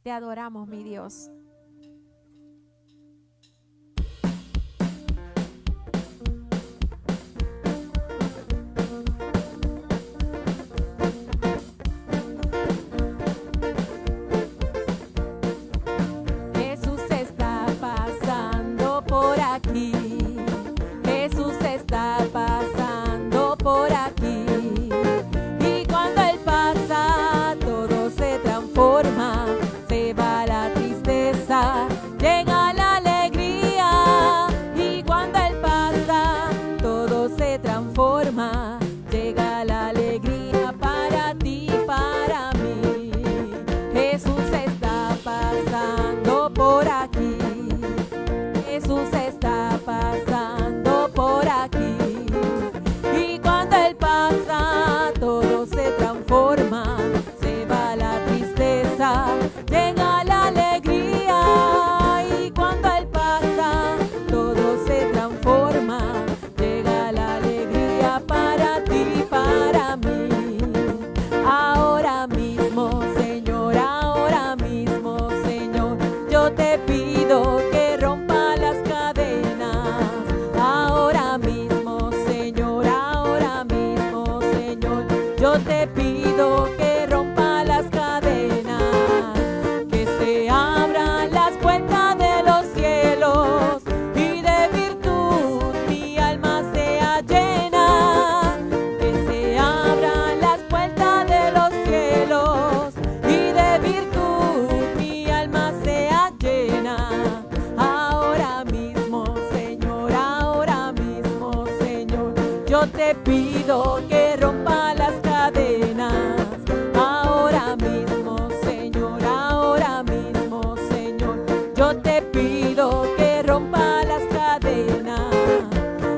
Te adoramos, mi Dios. Jesús está pasando por aquí. Jesús está pasando por aquí. Y cuando Él pasa, todo se transforma. Se va la tristeza, llega la alegría. Y cuando Él pasa, todo se transforma. Llega la alegría para ti, para mí. Jesús está pasando por aquí. Jesús está pasando por aquí. Y cuando Él pasa, todo se transforma. Se va la tristeza, llega la alegría. Y cuando Él pasa, todo se transforma. Llega la alegría para ti, para mí. Ahora mismo, Señor, ahora mismo, Señor, yo te pido que rompa las cadenas. Ahora mismo, Señor, ahora mismo, Señor, yo te pido que rompa las cadenas. Que se abran las puertas de los cielos y de virtud mi alma sea llena. Que se abran las puertas de los cielos y de virtud mi alma sea llena. Ahora mismo, Señor, yo te pido que rompa las cadenas. Ahora mismo, Señor, yo te pido que rompa las cadenas.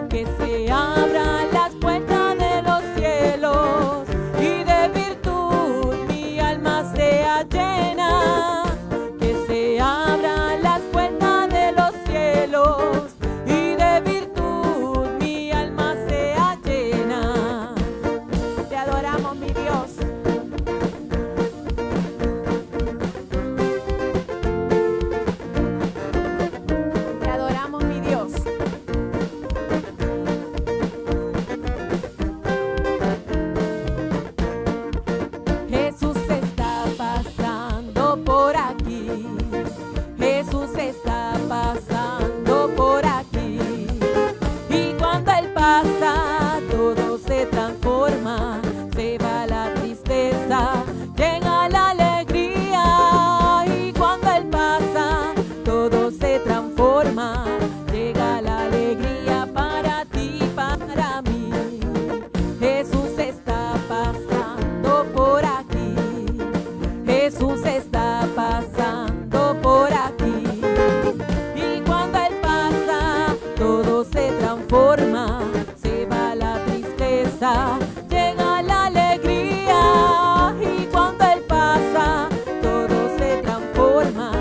Que se abran las puertas de los cielos y de virtud mi alma sea llena. Que se abran las puertas de los cielos y de virtud mi alma sea llena. Te adoramos, mi Dios. Te adoramos, mi Dios. Jesús está pasando por aquí. Jesús está pasando por aquí. Y cuando Él pasa, todo se transforma. Se va la tristeza, llega la alegría. Y cuando Él pasa, todo se transforma. Llega la alegría para ti, para mí. Jesús está pasando por aquí. Jesús está pasando por aquí. Y cuando Él pasa, todo se transforma. Se va la tristeza, llega la alegría. Y cuando Él pasa, todo se transforma.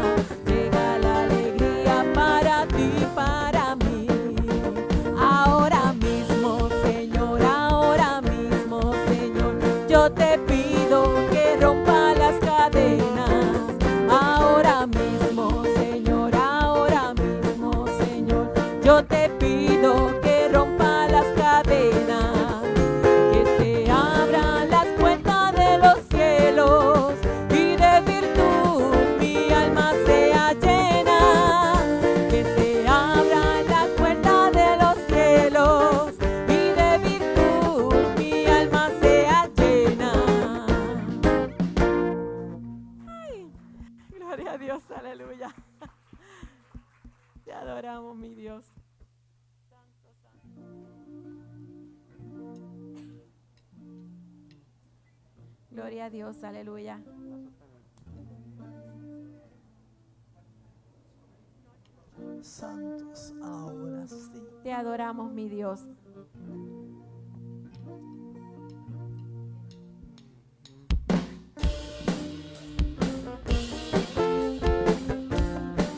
Llega la alegría para ti, para mí. Ahora mismo, Señor, yo te pido que rompa las cadenas. Ahora mismo, Señor, yo te pido que rompa las cadenas. Que se abran las puertas de los cielos y de virtud mi alma sea llena. Que se abran las puertas de los cielos y de virtud mi alma sea llena. Ay, gloria a Dios, aleluya. Te adoramos, mi Dios. Santo, santo. Gloria a Dios, aleluya. Santos, ahora sí. Te adoramos, mi Dios.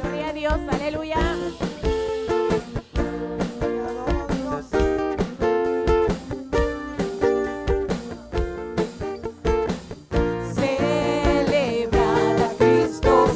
Gloria a Dios, aleluya. Celebrar a Cristo.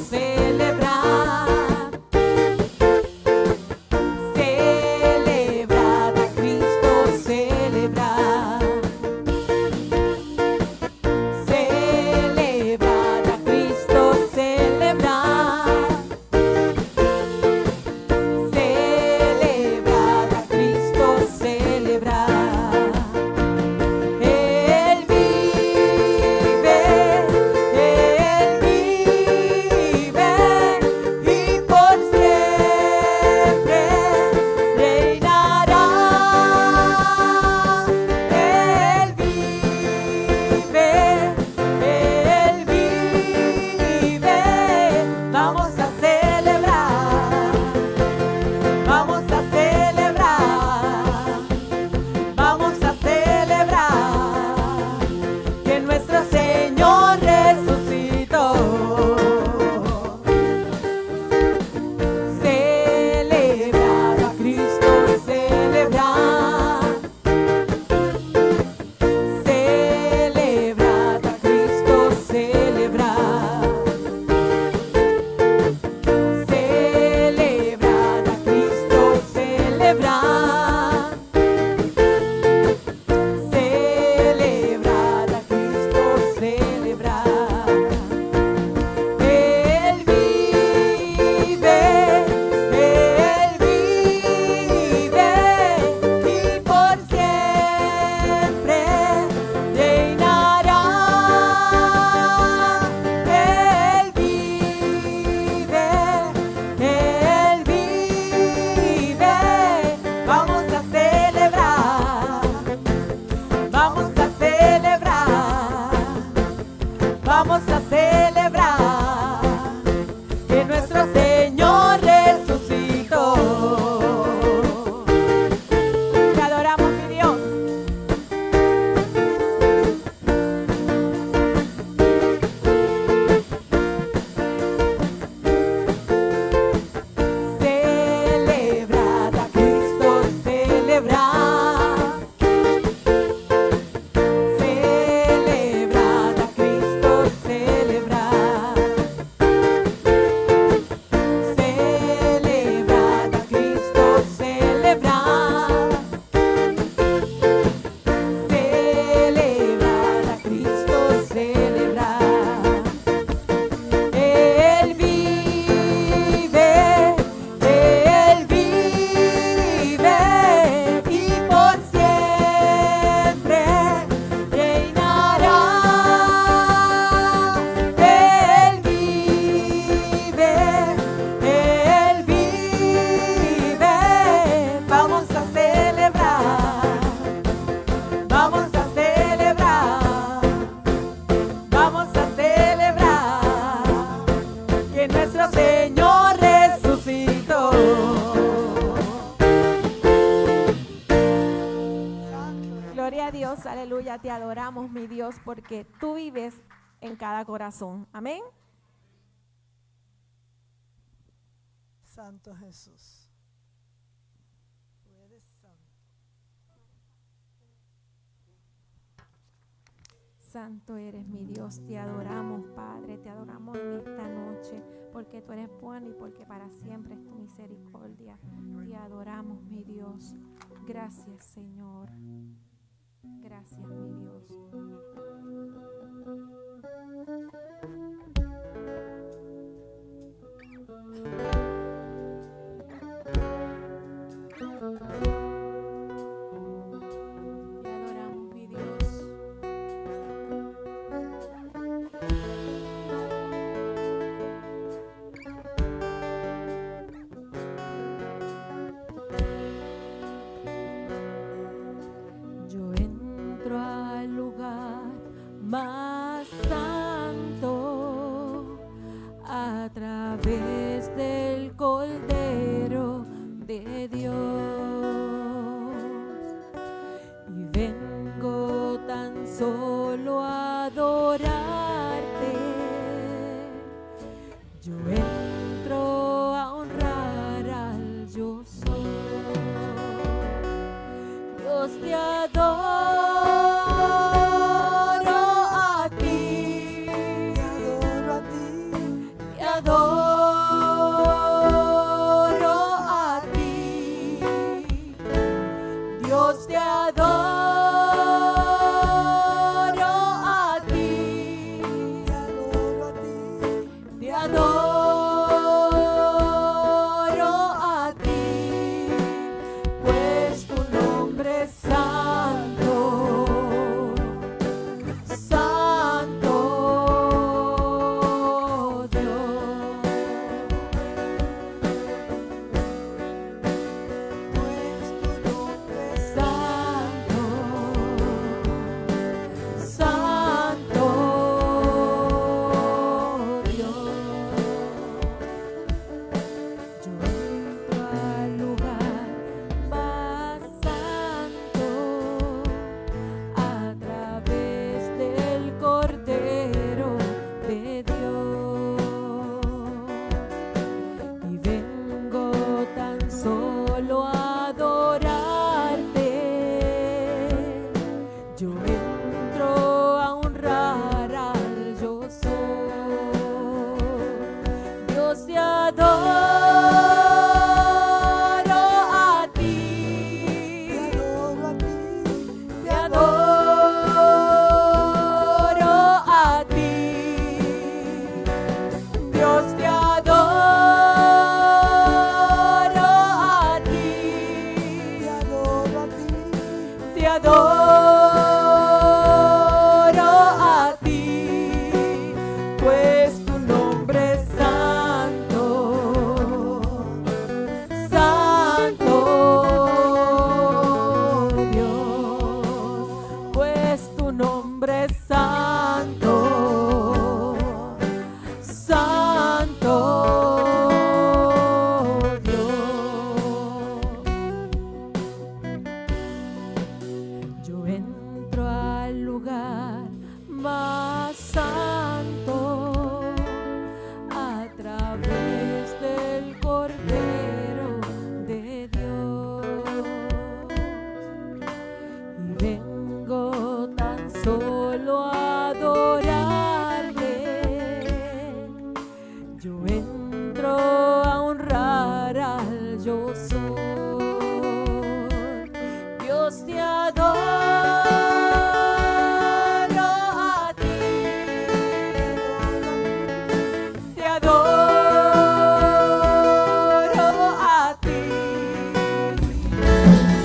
aleluya, te adoramos, mi Dios, porque tú vives en cada corazón. Amén. Santo Jesús. Tú eres santo. Santo eres, mi Dios, te adoramos, Padre, te adoramos en esta noche, porque tú eres bueno y porque para siempre es tu misericordia. Te adoramos, mi Dios. Gracias, Señor. Gracias, mi Dios. Más santo a través del Cordero de Dios, y vengo tan solo a adorarte. Yo entro a honrar al yo soy. Dios te adoro.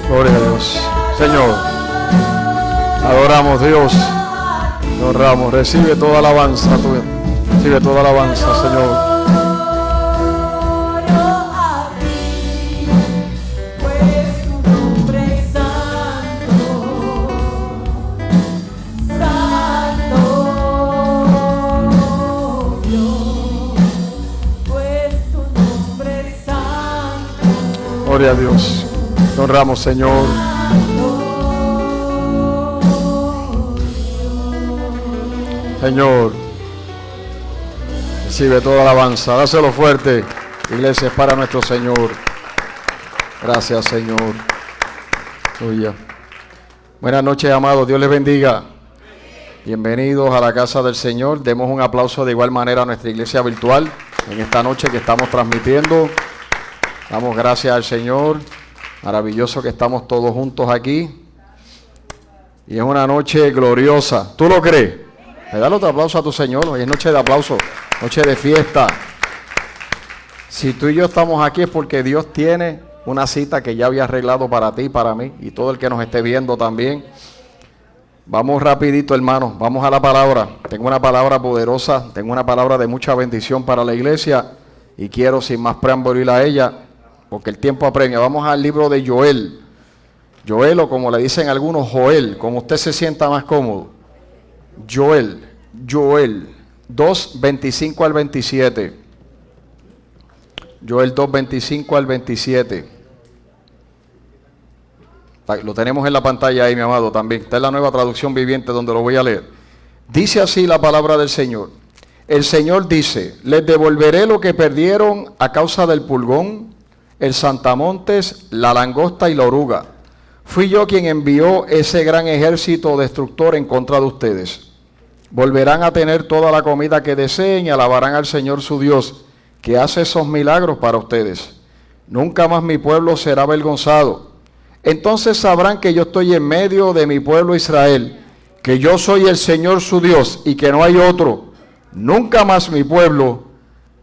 Gloria a Dios. Señor, adoramos, Dios, te honramos. Recibe toda alabanza tuya. Recibe toda alabanza, Señor. Gloria a Dios. Te honramos, Señor. Señor. Recibe toda alabanza. Dáselo fuerte. Iglesia, es para nuestro Señor. Gracias, Señor. Tuya. Buenas noches, amados. Dios les bendiga. Bienvenidos a la casa del Señor. Demos un aplauso de igual manera a nuestra iglesia virtual en esta noche que estamos transmitiendo. Damos gracias al Señor. Maravilloso que estamos todos juntos aquí. Y es una noche gloriosa. ¿Tú lo crees? Dale otro aplauso a tu Señor. Hoy es noche de aplauso, noche de fiesta. Si tú y yo estamos aquí es porque Dios tiene una cita que ya había arreglado para ti y para mí. Y todo el que nos esté viendo también. Vamos rapidito, hermanos. Vamos a la palabra. Tengo una palabra poderosa. Tengo una palabra de mucha bendición para la iglesia. Y quiero sin más preámbulo ir a ella, porque el tiempo apremia. Vamos al libro de Joel. Joel, o como le dicen algunos, Joel, como usted se sienta más cómodo. Joel 2, 25 al 27. Joel 2, 25 al 27. Lo tenemos en la pantalla ahí, mi amado, también. Está en la Nueva Traducción Viviente donde lo voy a leer. Dice así la palabra del Señor. El Señor dice, les devolveré lo que perdieron a causa del pulgón, el santamontes, la langosta y la oruga. Fui yo quien envió ese gran ejército destructor en contra de ustedes. Volverán a tener toda la comida que deseen y alabarán al Señor su Dios, que hace esos milagros para ustedes. Nunca más mi pueblo será avergonzado. Entonces sabrán que yo estoy en medio de mi pueblo Israel, que yo soy el Señor su Dios y que no hay otro. Nunca más mi pueblo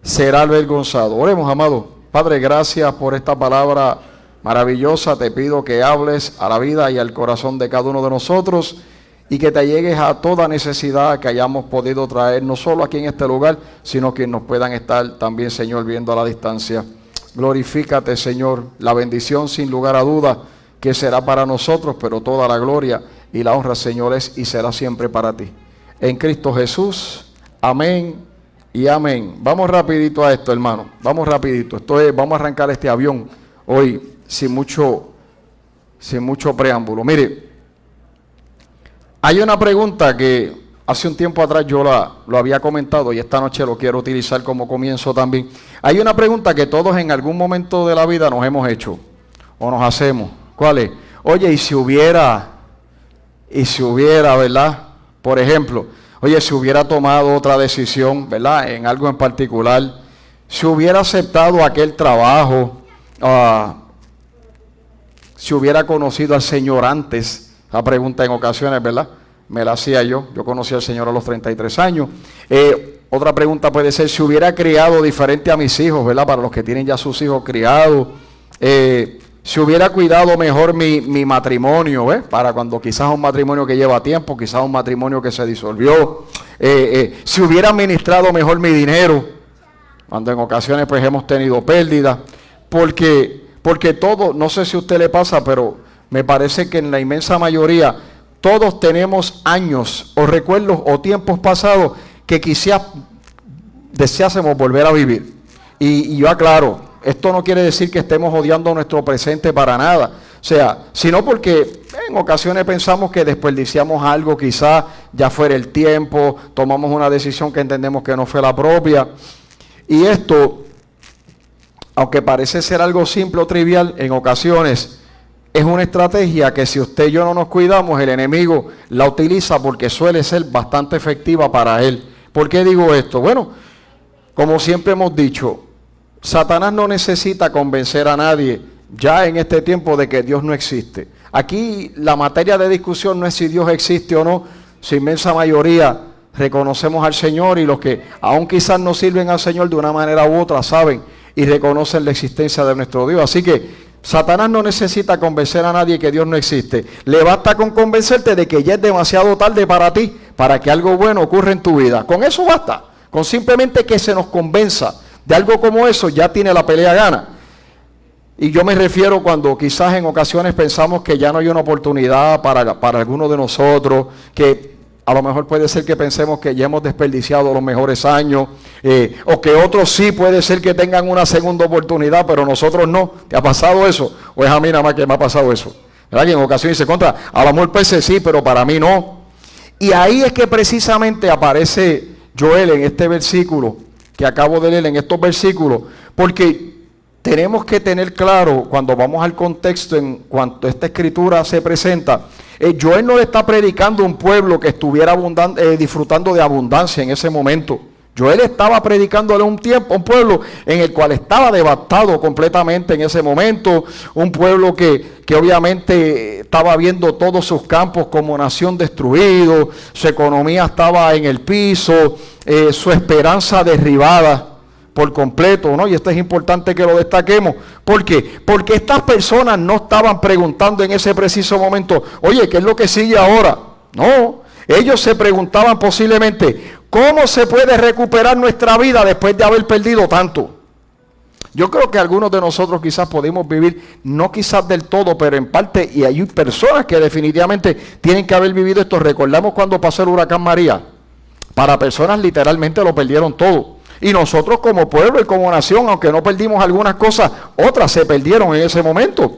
será avergonzado. Oremos, amado. Padre, gracias por esta palabra maravillosa. Te pido que hables a la vida y al corazón de cada uno de nosotros y que te llegues a toda necesidad que hayamos podido traer, no solo aquí en este lugar, sino que nos puedan estar también, Señor, viendo a la distancia. Glorifícate, Señor, la bendición sin lugar a duda que será para nosotros, pero toda la gloria y la honra, Señor, es y será siempre para ti. En Cristo Jesús, amén y amén. Vamos rapidito a esto, hermano. Vamos rapidito. Vamos a arrancar este avión hoy sin mucho preámbulo. Mire, hay una pregunta que hace un tiempo atrás yo lo había comentado y esta noche lo quiero utilizar como comienzo también. Hay una pregunta que todos en algún momento de la vida nos hemos hecho o nos hacemos. ¿Cuál es? Oye, y si hubiera, ¿verdad? Por ejemplo, oye, si hubiera tomado otra decisión, ¿verdad? En algo en particular, si hubiera aceptado aquel trabajo, si hubiera conocido al Señor antes. La pregunta en ocasiones, ¿verdad? Me la hacía yo. Yo conocí al Señor a los 33 años. Otra pregunta puede ser si hubiera criado diferente a mis hijos, ¿verdad? Para los que tienen ya sus hijos criados. Si hubiera cuidado mejor mi matrimonio, ¿ves? Para cuando quizás un matrimonio que lleva tiempo, quizás un matrimonio que se disolvió. Si hubiera administrado mejor mi dinero, cuando en ocasiones pues hemos tenido pérdidas. Porque todo, no sé si a usted le pasa, pero me parece que en la inmensa mayoría todos tenemos años o recuerdos o tiempos pasados que quizás deseásemos volver a vivir. Y yo aclaro, esto no quiere decir que estemos odiando nuestro presente para nada. O sea, sino porque en ocasiones pensamos que desperdiciamos algo, quizás ya fuera el tiempo, tomamos una decisión que entendemos que no fue la propia. Y esto, aunque parece ser algo simple o trivial, en ocasiones es una estrategia que si usted y yo no nos cuidamos, el enemigo la utiliza porque suele ser bastante efectiva para él. ¿Por qué digo esto? Bueno, como siempre hemos dicho, Satanás no necesita convencer a nadie ya en este tiempo de que Dios no existe. Aquí la materia de discusión no es si Dios existe o no. Su inmensa mayoría reconocemos al Señor y los que aún quizás no sirven al Señor de una manera u otra saben y reconocen la existencia de nuestro Dios. Así que Satanás no necesita convencer a nadie que Dios no existe. Le basta con convencerte de que ya es demasiado tarde para ti, para que algo bueno ocurra en tu vida. Con eso basta. Con simplemente que se nos convenza de algo como eso, ya tiene la pelea gana. Y yo me refiero cuando quizás en ocasiones pensamos que ya no hay una oportunidad para algunos de nosotros, que a lo mejor puede ser que pensemos que ya hemos desperdiciado los mejores años, o que otros sí puede ser que tengan una segunda oportunidad, pero nosotros no. ¿Te ha pasado eso? ¿O es a mí nada más que me ha pasado eso? ¿Verdad? Que en ocasiones dice, a lo mejor pues sí, pero para mí no. Y ahí es que precisamente aparece Joel en este versículo que acabo de leer, en estos versículos, porque tenemos que tener claro, cuando vamos al contexto en cuanto esta escritura se presenta, Joel no le está predicando a un pueblo que estuviera disfrutando de abundancia en ese momento. Joel estaba predicándole un pueblo en el cual estaba devastado completamente en ese momento, un pueblo que obviamente estaba viendo todos sus campos como nación destruido, su economía estaba en el piso, su esperanza derribada por completo, ¿no? Y esto es importante que lo destaquemos. ¿Por qué? Porque estas personas no estaban preguntando en ese preciso momento, oye, ¿qué es lo que sigue ahora? No, ellos se preguntaban posiblemente, ¿cómo se puede recuperar nuestra vida después de haber perdido tanto? Yo creo que algunos de nosotros quizás podemos vivir, no quizás del todo, pero en parte, y hay personas que definitivamente tienen que haber vivido esto. Recordamos cuando pasó el huracán María. Para personas literalmente lo perdieron todo. Y nosotros como pueblo y como nación, aunque no perdimos algunas cosas, otras se perdieron en ese momento.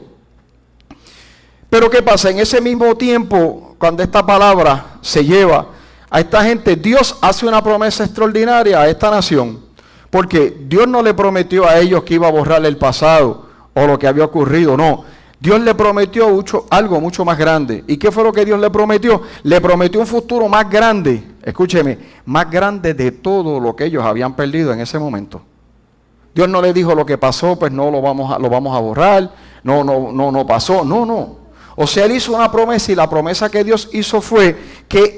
Pero ¿qué pasa? En ese mismo tiempo, cuando esta palabra se lleva a esta gente, Dios hace una promesa extraordinaria a esta nación. Porque Dios no le prometió a ellos que iba a borrar el pasado o lo que había ocurrido, no. Dios le prometió algo mucho más grande. ¿Y qué fue lo que Dios le prometió? Le prometió un futuro más grande, escúcheme, más grande de todo lo que ellos habían perdido en ese momento. Dios no le dijo lo que pasó, pues no lo vamos a borrar, no pasó, no. O sea, Él hizo una promesa y la promesa que Dios hizo fue que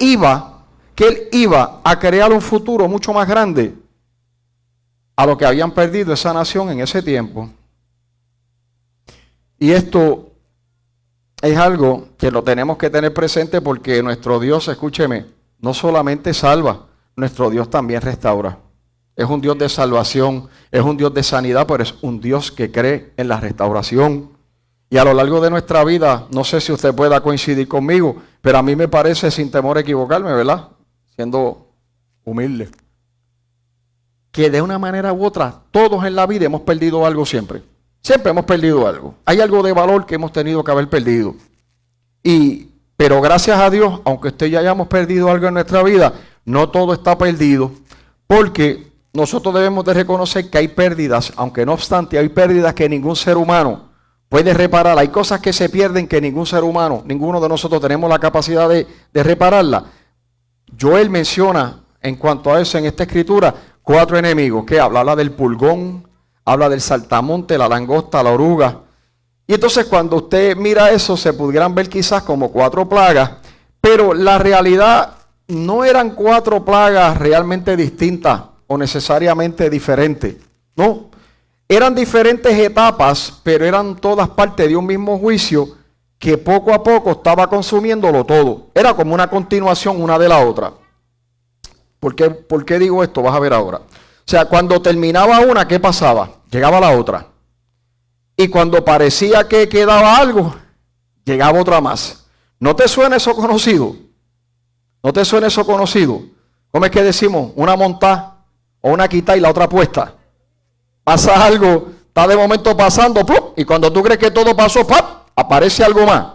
Él iba a crear un futuro mucho más grande a lo que habían perdido esa nación en ese tiempo. Y esto es algo que lo tenemos que tener presente porque nuestro Dios, escúcheme, no solamente salva, nuestro Dios también restaura. Es un Dios de salvación, es un Dios de sanidad, pero es un Dios que cree en la restauración. Y a lo largo de nuestra vida, no sé si usted pueda coincidir conmigo, pero a mí me parece, sin temor a equivocarme, ¿verdad? Siendo humilde, que de una manera u otra, todos en la vida hemos perdido algo siempre. Siempre hemos perdido algo. Hay algo de valor que hemos tenido que haber perdido. Pero gracias a Dios, aunque usted y yo hayamos perdido algo en nuestra vida, no todo está perdido, porque nosotros debemos de reconocer que hay pérdidas, aunque no obstante hay pérdidas que ningún ser humano puede reparar. Hay cosas que se pierden que ningún ser humano, ninguno de nosotros tenemos la capacidad de repararla. Joel menciona en cuanto a eso en esta escritura 4 enemigos que habla del pulgón, habla del saltamonte, la langosta, la oruga. Y entonces cuando usted mira eso, se pudieran ver quizás como 4 plagas, pero la realidad no eran 4 plagas realmente distintas o necesariamente diferentes. No, eran diferentes etapas, pero eran todas parte de un mismo juicio que poco a poco estaba consumiéndolo todo. Era como una continuación una de la otra. ¿Por qué digo esto? Vas a ver ahora. O sea, cuando terminaba una, ¿qué pasaba? Llegaba la otra. Y cuando parecía que quedaba algo, llegaba otra más. ¿No te suena eso conocido? ¿No te suena eso conocido? ¿Cómo es que decimos? Una montada o una quita y la otra puesta. Pasa algo, está de momento pasando, ¡pum! Y cuando tú crees que todo pasó, ¡pum!, aparece algo más.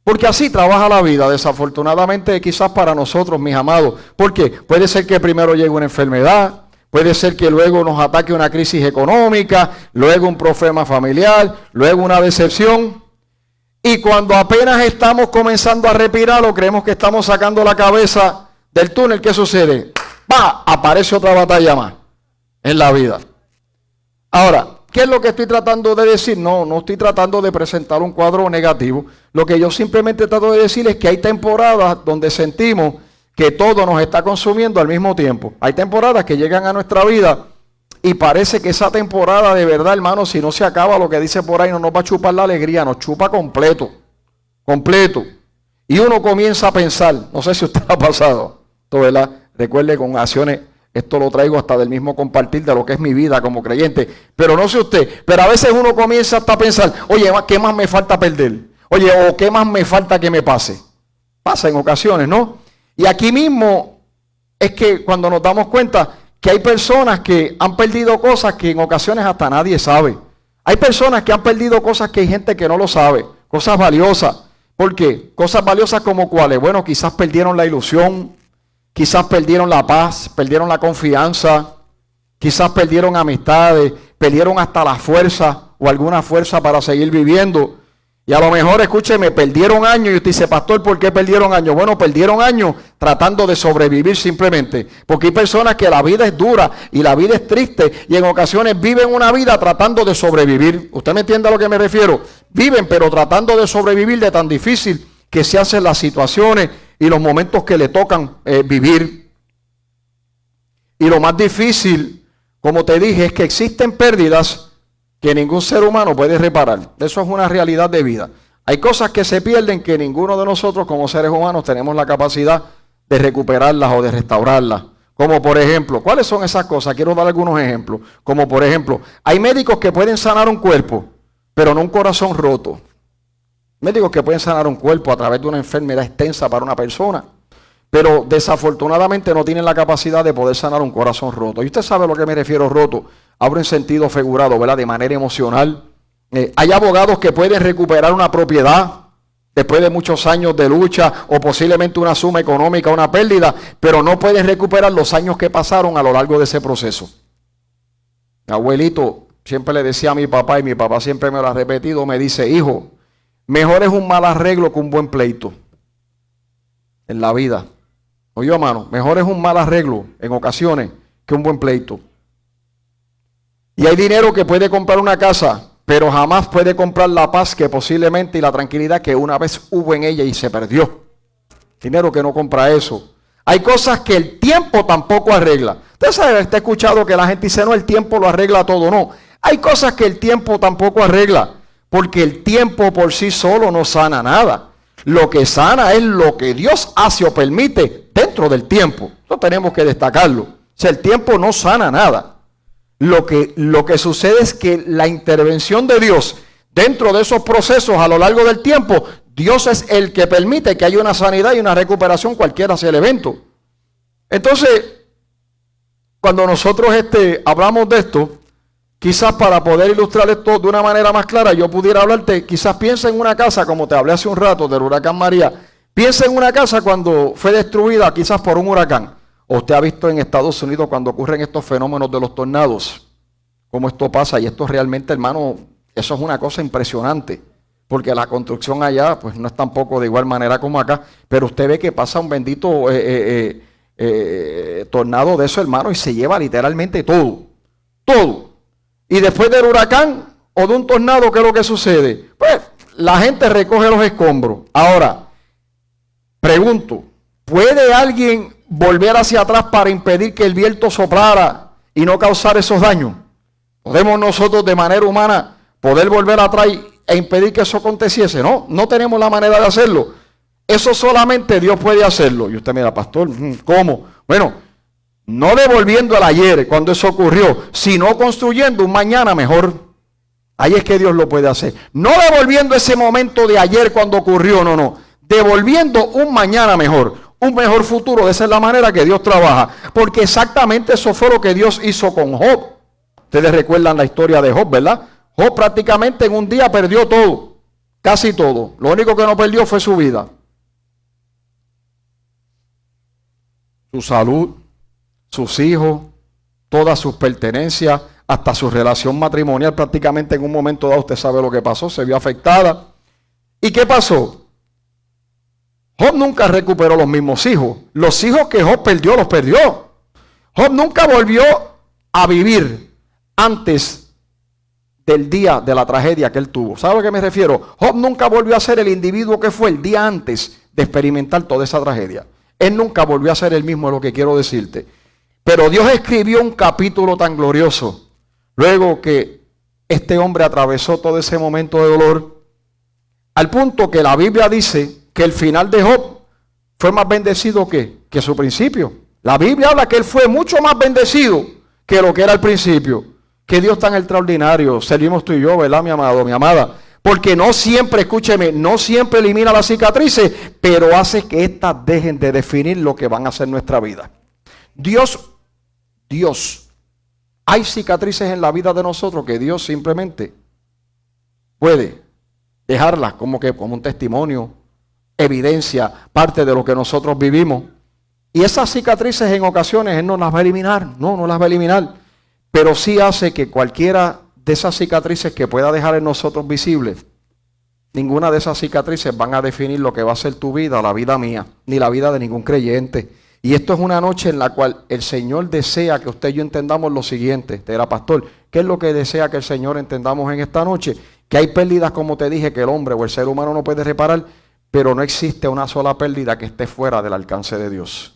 Porque así trabaja la vida, desafortunadamente quizás para nosotros, mis amados. Porque puede ser que primero llegue una enfermedad, puede ser que luego nos ataque una crisis económica, luego un problema familiar, luego una decepción. Y cuando apenas estamos comenzando a respirar o creemos que estamos sacando la cabeza del túnel, ¿qué sucede? ¡Bah! Aparece otra batalla más en la vida. Ahora, ¿qué es lo que estoy tratando de decir? No estoy tratando de presentar un cuadro negativo. Lo que yo simplemente trato de decir es que hay temporadas donde sentimos que todo nos está consumiendo al mismo tiempo. Hay temporadas que llegan a nuestra vida y parece que esa temporada de verdad, hermano, si no se acaba, lo que dice por ahí, no nos va a chupar la alegría, nos chupa completo. Y uno comienza a pensar, no sé si usted ha pasado, ¿verdad? Recuerde, con acciones, esto lo traigo hasta del mismo compartir de lo que es mi vida como creyente, pero no sé usted, pero a veces uno comienza hasta a pensar, oye, ¿qué más me falta perder? Oye, ¿o qué más me falta que me pase? Pasa en ocasiones, ¿no? Y aquí mismo es que cuando nos damos cuenta que hay personas que han perdido cosas que en ocasiones hasta nadie sabe. Hay personas que han perdido cosas que hay gente que no lo sabe, cosas valiosas. ¿Por qué? Cosas valiosas como cuáles. Bueno, quizás perdieron la ilusión, quizás perdieron la paz, perdieron la confianza, quizás perdieron amistades, perdieron hasta la fuerza o alguna fuerza para seguir viviendo. Y a lo mejor, escúcheme, perdieron años y usted dice, pastor, ¿por qué perdieron años? Bueno, perdieron años tratando de sobrevivir simplemente. Porque hay personas que la vida es dura y la vida es triste y en ocasiones viven una vida tratando de sobrevivir. ¿Usted me entiende a lo que me refiero? Viven, pero tratando de sobrevivir de tan difícil que se hacen las situaciones y los momentos que le tocan vivir. Y lo más difícil, como te dije, es que existen pérdidas que ningún ser humano puede reparar. Eso es una realidad de vida. Hay cosas que se pierden que ninguno de nosotros como seres humanos tenemos la capacidad de recuperarlas o de restaurarlas. Como por ejemplo, ¿cuáles son esas cosas? Quiero dar algunos ejemplos. Como por ejemplo, hay médicos que pueden sanar un cuerpo, pero no un corazón roto. Médicos que pueden sanar un cuerpo a través de una enfermedad extensa para una persona, pero desafortunadamente no tienen la capacidad de poder sanar un corazón roto. Y usted sabe a lo que me refiero roto. Hablo en sentido figurado, ¿verdad? De manera emocional. Hay abogados que pueden recuperar una propiedad después de muchos años de lucha o posiblemente una suma económica, una pérdida, pero no pueden recuperar los años que pasaron a lo largo de ese proceso. Mi abuelito siempre le decía a mi papá, y mi papá siempre me lo ha repetido, me dice, hijo, mejor es un mal arreglo que un buen pleito en la vida. Oye, hermano, mejor es un mal arreglo en ocasiones que un buen pleito. Y hay dinero que puede comprar una casa, pero jamás puede comprar la paz que posiblemente y la tranquilidad que una vez hubo en ella y se perdió. Dinero que no compra eso. Hay cosas que el tiempo tampoco arregla. Usted sabe, está escuchado que la gente dice, no, el tiempo lo arregla todo. No, hay cosas que el tiempo tampoco arregla, porque el tiempo por sí solo no sana nada. Lo que sana es lo que Dios hace o permite dentro del tiempo. Eso tenemos que destacarlo. O sea, el tiempo no sana nada. Lo que sucede es que la intervención de Dios dentro de esos procesos a lo largo del tiempo, Dios es el que permite que haya una sanidad y una recuperación cualquiera sea el evento. Entonces, cuando nosotros hablamos de esto, quizás para poder ilustrar esto de una manera más clara, yo pudiera hablarte, quizás piensa en una casa, como te hablé hace un rato del huracán María, piensa en una casa cuando fue destruida quizás por un huracán. O usted ha visto en Estados Unidos cuando ocurren estos fenómenos de los tornados, cómo esto pasa, y esto realmente, hermano, eso es una cosa impresionante, porque la construcción allá pues no es tampoco de igual manera como acá, pero usted ve que pasa un bendito tornado de eso, hermano, y se lleva literalmente todo. Y después del huracán o de un tornado, ¿qué es lo que sucede? Pues la gente recoge los escombros. Ahora, pregunto, ¿puede alguien volver hacia atrás para impedir que el viento soplara y no causar esos daños? ¿Podemos nosotros de manera humana poder volver atrás e impedir que eso aconteciese? No, no tenemos la manera de hacerlo. Eso solamente Dios puede hacerlo. Y usted me dirá, pastor, ¿cómo? Bueno, no devolviendo el ayer cuando eso ocurrió, sino construyendo un mañana mejor. Ahí es que Dios lo puede hacer. No devolviendo ese momento de ayer cuando ocurrió, no. Devolviendo un mañana mejor, un mejor futuro. Esa es la manera que Dios trabaja. Porque exactamente eso fue lo que Dios hizo con Job. Ustedes recuerdan la historia de Job, ¿verdad? Job prácticamente en un día perdió todo, casi todo. Lo único que no perdió fue su vida, su salud, sus hijos, todas sus pertenencias, hasta su relación matrimonial. Prácticamente en un momento dado, usted sabe lo que pasó, se vio afectada. ¿Y qué pasó? Job nunca recuperó los mismos hijos. Los hijos que Job perdió, los perdió. Job nunca volvió a vivir antes del día de la tragedia que él tuvo. ¿Sabe a qué me refiero? Job nunca volvió a ser el individuo que fue el día antes de experimentar toda esa tragedia. Él nunca volvió a ser el mismo, es lo que quiero decirte. Pero Dios escribió un capítulo tan glorioso, luego que este hombre atravesó todo ese momento de dolor, al punto que la Biblia dice que el final de Job fue más bendecido que su principio. La Biblia habla que él fue mucho más bendecido que lo que era al principio. Que Dios tan extraordinario, servimos tú y yo, ¿verdad, mi amado, mi amada? Porque no siempre, escúcheme, no siempre elimina las cicatrices, pero hace que éstas dejen de definir lo que van a hacer nuestra vida. Dios, hay cicatrices en la vida de nosotros que Dios simplemente puede dejarlas como un testimonio, evidencia, parte de lo que nosotros vivimos. Y esas cicatrices en ocasiones Él no las va a eliminar, no las va a eliminar, pero sí hace que cualquiera de esas cicatrices que pueda dejar en nosotros visibles, ninguna de esas cicatrices van a definir lo que va a ser tu vida, la vida mía, ni la vida de ningún creyente. Y esto es una noche en la cual el Señor desea que usted y yo entendamos lo siguiente. Te dirá, pastor, ¿qué es lo que desea que el Señor entendamos en esta noche? Que hay pérdidas, como te dije, que el hombre o el ser humano no puede reparar, pero no existe una sola pérdida que esté fuera del alcance de Dios.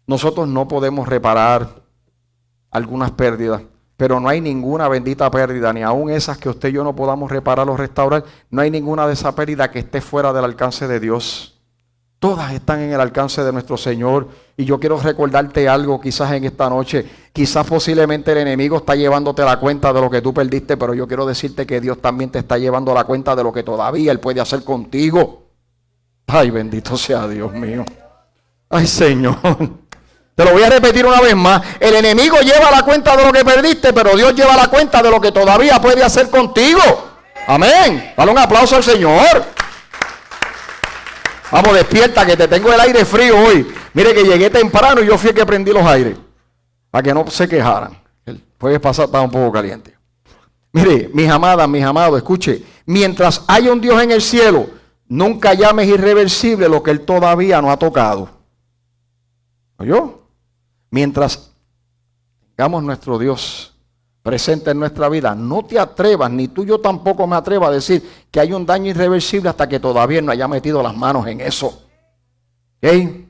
Nosotros no podemos reparar algunas pérdidas, pero no hay ninguna bendita pérdida, ni aun esas que usted y yo no podamos reparar o restaurar, no hay ninguna de esas pérdidas que esté fuera del alcance de Dios. Todas están en el alcance de nuestro Señor. Y yo quiero recordarte algo quizás en esta noche. Quizás posiblemente el enemigo está llevándote la cuenta de lo que tú perdiste, pero yo quiero decirte que Dios también te está llevando la cuenta de lo que todavía Él puede hacer contigo. Ay, bendito sea Dios mío. Ay, Señor. Te lo voy a repetir una vez más. El enemigo lleva la cuenta de lo que perdiste, pero Dios lleva la cuenta de lo que todavía puede hacer contigo. Amén. Dale un aplauso al Señor. Vamos, despierta, que te tengo el aire frío hoy. Mire que llegué temprano y yo fui el que prendí los aires, para que no se quejaran. El jueves pasado estaba un poco caliente. Mire, mis amadas, mis amados, escuche. Mientras haya un Dios en el cielo, nunca llames irreversible lo que Él todavía no ha tocado. ¿Oyó? Mientras tengamos nuestro Dios presente en nuestra vida, no te atrevas, ni tú yo tampoco me atrevo a decir que hay un daño irreversible hasta que todavía no haya metido las manos en eso. ¿Okay?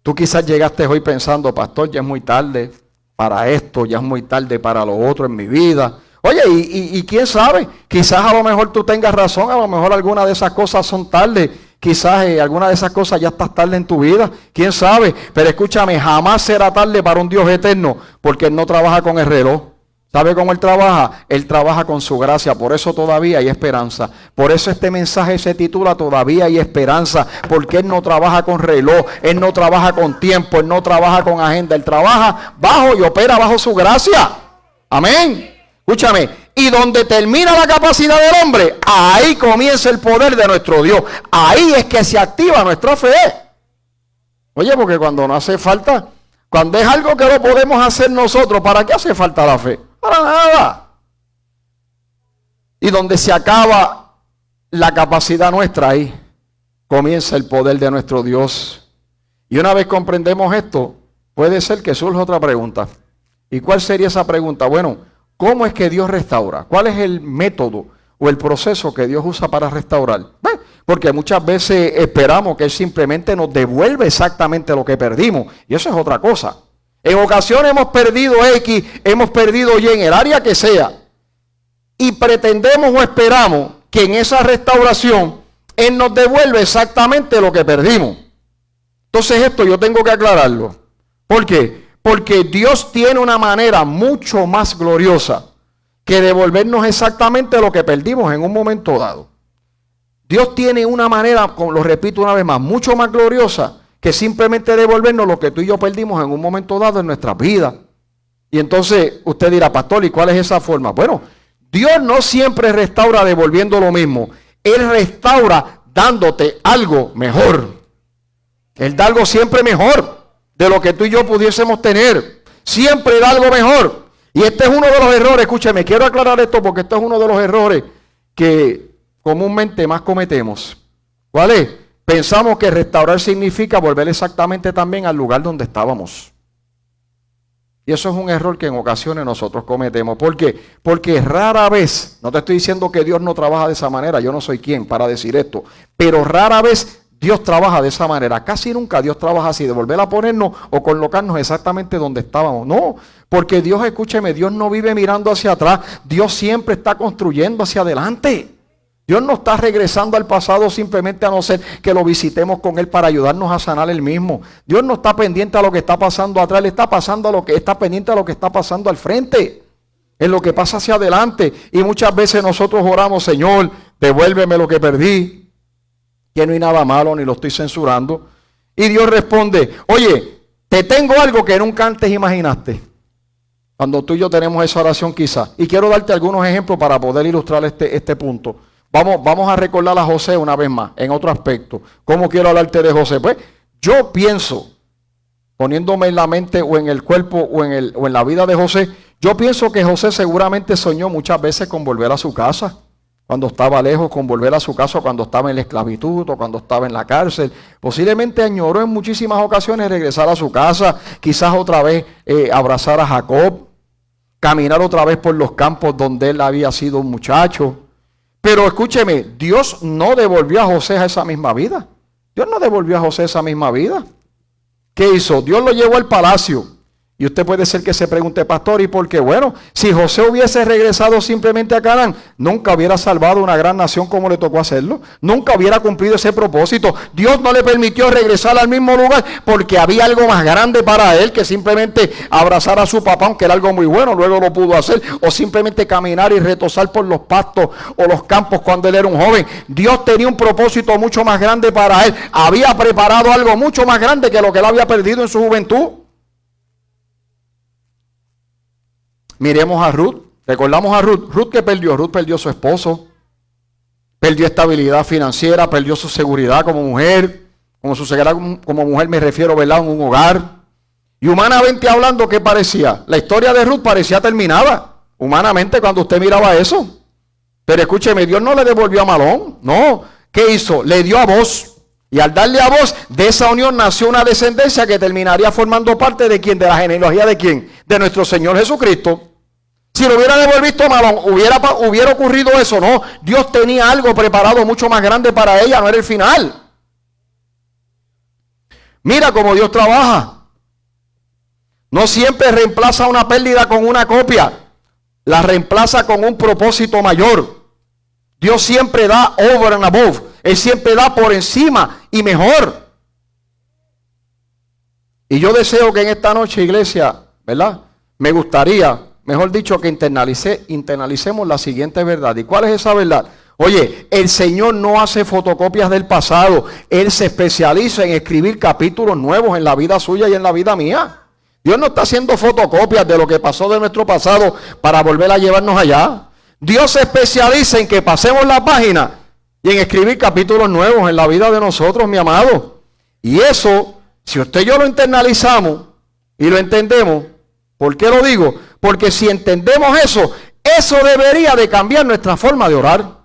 Tú quizás llegaste hoy pensando, pastor, ya es muy tarde para esto, ya es muy tarde para lo otro en mi vida. Oye, y quién sabe, quizás a lo mejor tú tengas razón, a lo mejor alguna de esas cosas son tarde. Quizás alguna de esas cosas ya estás tarde en tu vida, quién sabe, pero escúchame, jamás será tarde para un Dios eterno, porque Él no trabaja con el reloj. ¿Sabe cómo Él trabaja? Él trabaja con su gracia, por eso todavía hay esperanza. Por eso este mensaje se titula Todavía hay esperanza, porque Él no trabaja con reloj, Él no trabaja con tiempo, Él no trabaja con agenda, Él trabaja bajo y opera bajo su gracia. Amén. Escúchame, y donde termina la capacidad del hombre, ahí comienza el poder de nuestro Dios. Ahí es que se activa nuestra fe. Oye, porque cuando no hace falta, cuando es algo que lo podemos hacer nosotros, ¿para qué hace falta la fe? Para nada. Y donde se acaba la capacidad nuestra, ahí comienza el poder de nuestro Dios. Y una vez comprendemos esto, puede ser que surja otra pregunta. ¿Y cuál sería esa pregunta? Bueno, ¿cómo es que Dios restaura? ¿Cuál es el método o el proceso que Dios usa para restaurar? Porque muchas veces esperamos que Él simplemente nos devuelva exactamente lo que perdimos. Y eso es otra cosa. En ocasiones hemos perdido X, hemos perdido Y en el área que sea. Y pretendemos o esperamos que en esa restauración Él nos devuelva exactamente lo que perdimos. Entonces esto yo tengo que aclararlo. ¿Por qué? Porque Dios tiene una manera mucho más gloriosa que devolvernos exactamente lo que perdimos en un momento dado. Dios tiene una manera, lo repito una vez más, mucho más gloriosa que simplemente devolvernos lo que tú y yo perdimos en un momento dado en nuestras vidas. Y entonces usted dirá, pastor, ¿y cuál es esa forma? Bueno, Dios no siempre restaura devolviendo lo mismo. Él restaura dándote algo mejor. Él da algo siempre mejor de lo que tú y yo pudiésemos tener. Siempre da algo mejor. Y este es uno de los errores, escúcheme, quiero aclarar esto porque este es uno de los errores que comúnmente más cometemos. ¿Cuál es? Pensamos que restaurar significa volver exactamente también al lugar donde estábamos. Y eso es un error que en ocasiones nosotros cometemos. ¿Por qué? Porque rara vez, no te estoy diciendo que Dios no trabaja de esa manera, yo no soy quien para decir esto, pero rara vez Dios trabaja de esa manera. Casi nunca Dios trabaja así, de volver a ponernos o colocarnos exactamente donde estábamos. No, porque Dios, escúcheme, Dios no vive mirando hacia atrás. Dios siempre está construyendo hacia adelante. Dios no está regresando al pasado simplemente a no ser que lo visitemos con Él para ayudarnos a sanar Él mismo. Dios no está pendiente a lo que está pasando atrás, Él está pendiente a lo que está pasando al frente. Es lo que pasa hacia adelante. Y muchas veces nosotros oramos, Señor, devuélveme lo que perdí. Que no hay nada malo, ni lo estoy censurando. Y Dios responde, oye, te tengo algo que nunca antes imaginaste. Cuando tú y yo tenemos esa oración quizás. Y quiero darte algunos ejemplos para poder ilustrar este punto. Vamos a recordar a José una vez más, en otro aspecto. ¿Cómo quiero hablarte de José? Pues yo pienso, poniéndome en la mente o en el cuerpo o en la vida de José, yo pienso que José seguramente soñó muchas veces con volver a su casa, cuando estaba lejos, con volver a su casa, cuando estaba en la esclavitud o cuando estaba en la cárcel. Posiblemente añoró en muchísimas ocasiones regresar a su casa, quizás otra vez abrazar a Jacob, caminar otra vez por los campos donde él había sido un muchacho. Pero escúcheme, Dios no devolvió a José a esa misma vida. Dios no devolvió a José esa misma vida. ¿Qué hizo? Dios lo llevó al palacio. Y usted puede ser que se pregunte, pastor, ¿y por qué? Bueno, si José hubiese regresado simplemente a Canaán, nunca hubiera salvado una gran nación como le tocó hacerlo. Nunca hubiera cumplido ese propósito. Dios no le permitió regresar al mismo lugar porque había algo más grande para él que simplemente abrazar a su papá, aunque era algo muy bueno, luego lo pudo hacer. O simplemente caminar y retozar por los pastos o los campos cuando él era un joven. Dios tenía un propósito mucho más grande para él. Había preparado algo mucho más grande que lo que él había perdido en su juventud. Miremos a Ruth, recordamos a Ruth. ¿Ruth qué perdió? Ruth perdió a su esposo, perdió estabilidad financiera, perdió su seguridad como mujer. Como su seguridad como mujer me refiero, ¿verdad? En un hogar. Y humanamente hablando, ¿qué parecía? La historia de Ruth parecía terminada, humanamente, cuando usted miraba eso. Pero escúcheme, Dios no le devolvió a Malón, no. ¿Qué hizo? Le dio a voz. Y al darle a voz, de esa unión nació una descendencia que terminaría formando parte de quién, de la genealogía de quién, de nuestro Señor Jesucristo. Si lo hubiera devuelto a Malón, hubiera ocurrido eso, no. Dios tenía algo preparado mucho más grande para ella, no era el final. Mira cómo Dios trabaja. No siempre reemplaza una pérdida con una copia, la reemplaza con un propósito mayor. Dios siempre da over and above. Él siempre da por encima y mejor. Y yo deseo que en esta noche, iglesia, ¿verdad? Me gustaría, mejor dicho, que internalicemos la siguiente verdad. ¿Y cuál es esa verdad? Oye, el Señor no hace fotocopias del pasado. Él se especializa en escribir capítulos nuevos en la vida suya y en la vida mía. Dios no está haciendo fotocopias de lo que pasó de nuestro pasado para volver a llevarnos allá. Dios se especializa en que pasemos la página y en escribir capítulos nuevos en la vida de nosotros, mi amado. Y eso, si usted y yo lo internalizamos y lo entendemos, ¿por qué lo digo? Porque si entendemos eso, eso debería de cambiar nuestra forma de orar.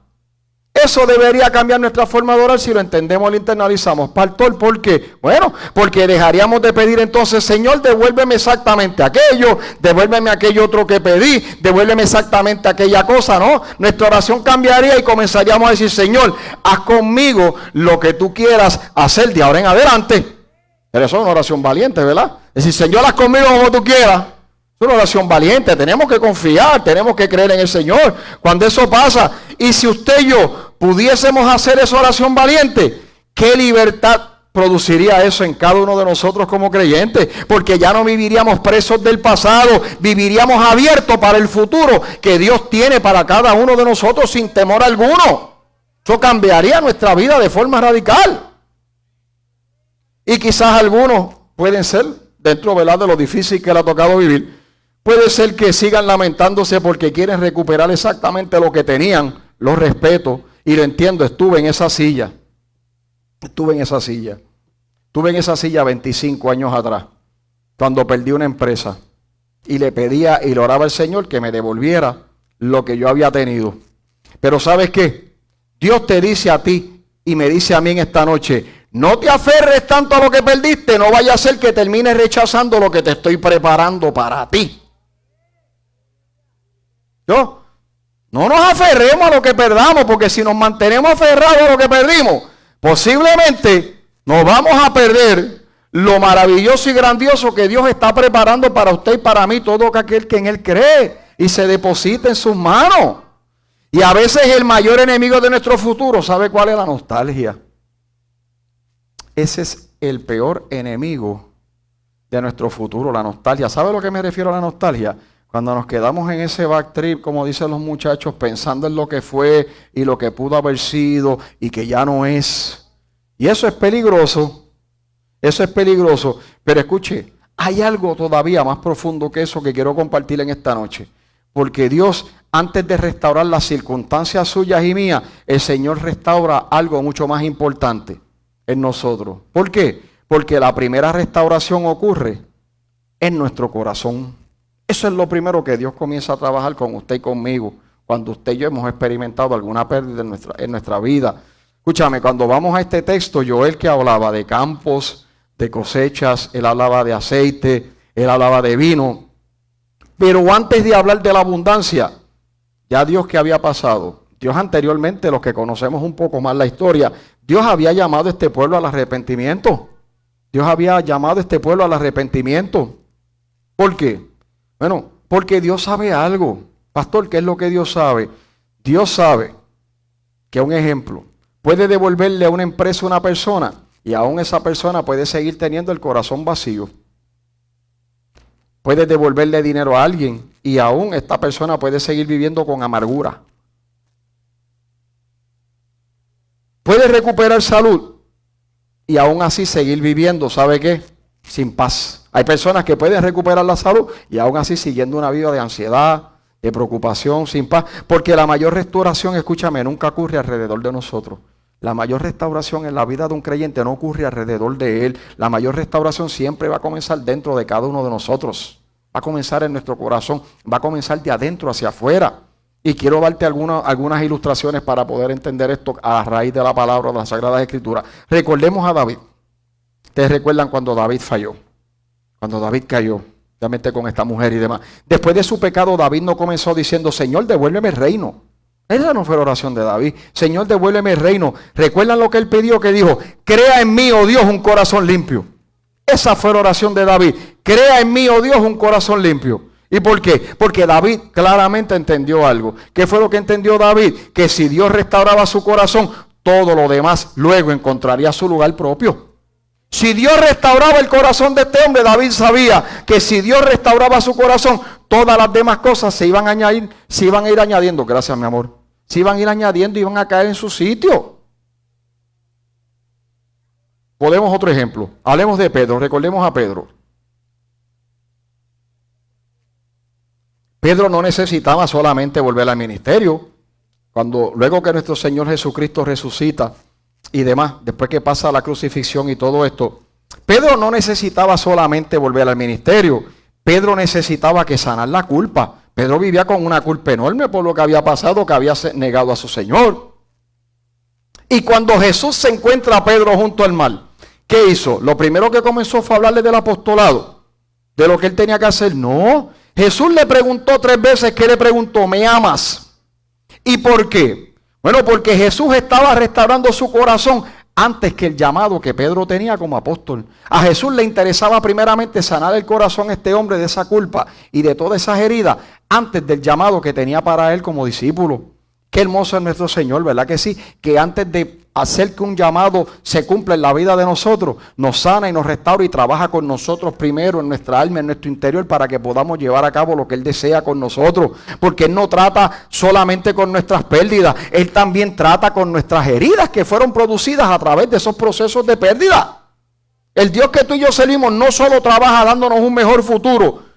Eso debería cambiar nuestra forma de orar si lo entendemos y lo internalizamos. Pastor, ¿por qué? Bueno, porque dejaríamos de pedir entonces, Señor, devuélveme exactamente aquello, devuélveme aquello otro que pedí, devuélveme exactamente aquella cosa, ¿no? Nuestra oración cambiaría y comenzaríamos a decir, Señor, haz conmigo lo que tú quieras hacer de ahora en adelante. Pero eso es una oración valiente, ¿verdad? Es decir, Señor, haz conmigo como tú quieras. Es una oración valiente, tenemos que confiar, tenemos que creer en el Señor. Cuando eso pasa, y si usted y yo pudiésemos hacer esa oración valiente, ¿qué libertad produciría eso en cada uno de nosotros como creyentes? Porque ya no viviríamos presos del pasado, viviríamos abiertos para el futuro que Dios tiene para cada uno de nosotros sin temor alguno. Eso cambiaría nuestra vida de forma radical. Y quizás algunos pueden ser, dentro, ¿verdad?, de lo difícil que le ha tocado vivir, puede ser que sigan lamentándose porque quieren recuperar exactamente lo que tenían. Lo respeto y lo entiendo. Estuve en esa silla. Tuve en esa silla 25 años atrás, cuando perdí una empresa. Y le pedía y le oraba al Señor que me devolviera lo que yo había tenido. Pero ¿sabes qué? Dios te dice a ti y me dice a mí en esta noche, no te aferres tanto a lo que perdiste, no vaya a ser que termines rechazando lo que te estoy preparando para ti. ¿Yo? No nos aferremos a lo que perdamos, porque si nos mantenemos aferrados a lo que perdimos, posiblemente nos vamos a perder lo maravilloso y grandioso que Dios está preparando para usted y para mí, todo aquel que en Él cree y se deposita en sus manos. Y a veces el mayor enemigo de nuestro futuro, ¿sabe cuál es? La nostalgia. Ese es el peor enemigo de nuestro futuro, la nostalgia. ¿Sabe a lo que me refiero a la nostalgia? Cuando nos quedamos en ese back trip, como dicen los muchachos, pensando en lo que fue y lo que pudo haber sido y que ya no es. Y eso es peligroso. Eso es peligroso. Pero escuche, hay algo todavía más profundo que eso que quiero compartir en esta noche. Porque Dios antes de restaurar las circunstancias suyas y mías, el Señor restaura algo mucho más importante en nosotros. ¿Por qué? Porque la primera restauración ocurre en nuestro corazón. Eso es lo primero que Dios comienza a trabajar con usted y conmigo, cuando usted y yo hemos experimentado alguna pérdida en nuestra vida. Escúchame, cuando vamos a este texto, Joel, que hablaba de campos, de cosechas, él hablaba de aceite, él hablaba de vino. Pero antes de hablar de la abundancia, ya Dios, ¿qué había pasado? Dios anteriormente, los que conocemos un poco más la historia, Dios había llamado a este pueblo al arrepentimiento. Dios había llamado a este pueblo al arrepentimiento. ¿Por qué? Bueno, porque Dios sabe algo. Pastor, ¿qué es lo que Dios sabe? Dios sabe que, un ejemplo, puede devolverle a una empresa a una persona y aún esa persona puede seguir teniendo el corazón vacío. Puede devolverle dinero a alguien y aún esta persona puede seguir viviendo con amargura. Puede recuperar salud y aún así seguir viviendo, ¿sabe qué? Sin paz. Hay personas que pueden recuperar la salud y aún así siguiendo una vida de ansiedad, de preocupación, sin paz. Porque la mayor restauración, escúchame, nunca ocurre alrededor de nosotros. La mayor restauración en la vida de un creyente no ocurre alrededor de él. La mayor restauración siempre va a comenzar dentro de cada uno de nosotros. Va a comenzar en nuestro corazón. Va a comenzar de adentro hacia afuera. Y quiero darte algunas ilustraciones para poder entender esto a raíz de la palabra de las Sagradas Escrituras. Recordemos a David. Ustedes recuerdan cuando David falló. Cuando David cayó, obviamente con esta mujer y demás. Después de su pecado, David no comenzó diciendo, Señor, devuélveme el reino. Esa no fue la oración de David. Señor, devuélveme el reino. ¿Recuerdan lo que él pidió? Que dijo, crea en mí, oh Dios, un corazón limpio. Esa fue la oración de David. Crea en mí, oh Dios, un corazón limpio. ¿Y por qué? Porque David claramente entendió algo. ¿Qué fue lo que entendió David? Que si Dios restauraba su corazón, todo lo demás luego encontraría su lugar propio. Si Dios restauraba el corazón de este hombre, David sabía que si Dios restauraba su corazón, todas las demás cosas se iban a ir añadiendo. Gracias, mi amor. Se iban a ir añadiendo y iban a caer en su sitio. Podemos otro ejemplo. Hablemos de Pedro. Recordemos a Pedro. Pedro no necesitaba solamente volver al ministerio. Luego que nuestro Señor Jesucristo resucita y demás, después que pasa la crucifixión y todo esto, Pedro no necesitaba solamente volver al ministerio. Pedro necesitaba que sanar la culpa. Pedro vivía con una culpa enorme por lo que había pasado, que había negado a su Señor. Y cuando Jesús se encuentra a Pedro junto al mar, ¿qué hizo? Lo primero que comenzó fue hablarle del apostolado, de lo que él tenía que hacer. No, Jesús le preguntó 3 veces. ¿Qué le preguntó? ¿Me amas? ¿Y por qué? Bueno, porque Jesús estaba restaurando su corazón antes que el llamado que Pedro tenía como apóstol. A Jesús le interesaba primeramente sanar el corazón a este hombre de esa culpa y de todas esas heridas antes del llamado que tenía para él como discípulo. Qué hermoso es nuestro Señor, ¿verdad que sí? Que antes de hacer que un llamado se cumpla en la vida de nosotros, nos sana y nos restaura y trabaja con nosotros primero en nuestra alma, en nuestro interior, para que podamos llevar a cabo lo que Él desea con nosotros. Porque Él no trata solamente con nuestras pérdidas, Él también trata con nuestras heridas que fueron producidas a través de esos procesos de pérdida. El Dios que tú y yo servimos no solo trabaja dándonos un mejor futuro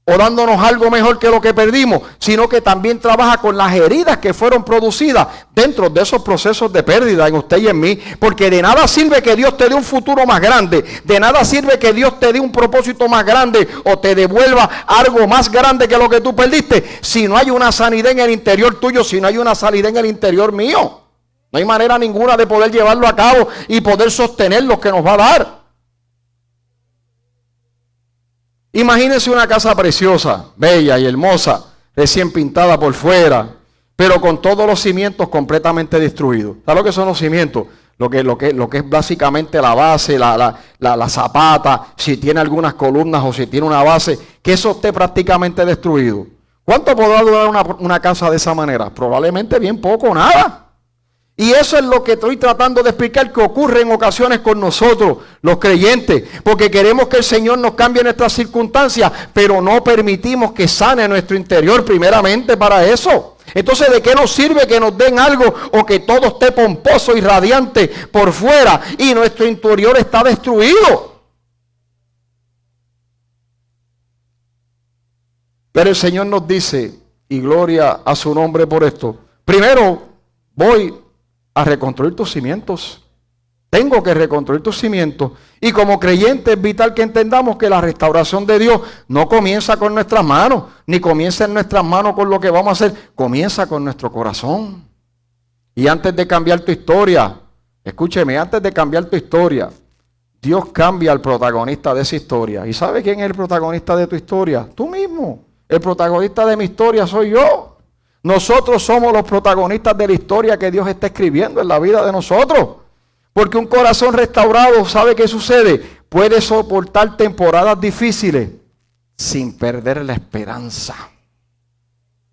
o dándonos algo mejor que lo que perdimos, sino que también trabaja con las heridas que fueron producidas dentro de esos procesos de pérdida en usted y en mí. Porque de nada sirve que Dios te dé un futuro más grande, de nada sirve que Dios te dé un propósito más grande o te devuelva algo más grande que lo que tú perdiste, si no hay una sanidad en el interior tuyo, si no hay una sanidad en el interior mío. No hay manera ninguna de poder llevarlo a cabo y poder sostener lo que nos va a dar. Imagínense una casa preciosa, bella y hermosa, recién pintada por fuera, pero con todos los cimientos completamente destruidos. ¿Sabes lo que son los cimientos? Lo que es básicamente la base, la zapata, si tiene algunas columnas o si tiene una base, que eso esté prácticamente destruido. ¿Cuánto podrá durar una casa de esa manera? Probablemente bien poco o nada. Y eso es lo que estoy tratando de explicar que ocurre en ocasiones con nosotros, los creyentes, porque queremos que el Señor nos cambie nuestras circunstancias, pero no permitimos que sane nuestro interior primeramente para eso. Entonces, ¿de qué nos sirve que nos den algo o que todo esté pomposo y radiante por fuera y nuestro interior está destruido? Pero el Señor nos dice, y gloria a su nombre por esto. Primero, voy a reconstruir tus cimientos. Tengo que reconstruir tus cimientos. Y como creyentes es vital que entendamos que la restauración de Dios no comienza con nuestras manos, ni comienza en nuestras manos con lo que vamos a hacer. Comienza con nuestro corazón. Y antes de cambiar tu historia, escúcheme, antes de cambiar tu historia, Dios cambia al protagonista de esa historia. ¿Y sabe quién es el protagonista de tu historia? Tú mismo. El protagonista de mi historia soy yo. Nosotros somos los protagonistas de la historia que Dios está escribiendo en la vida de nosotros. Porque un corazón restaurado, ¿sabe qué sucede? Puede soportar temporadas difíciles sin perder la esperanza.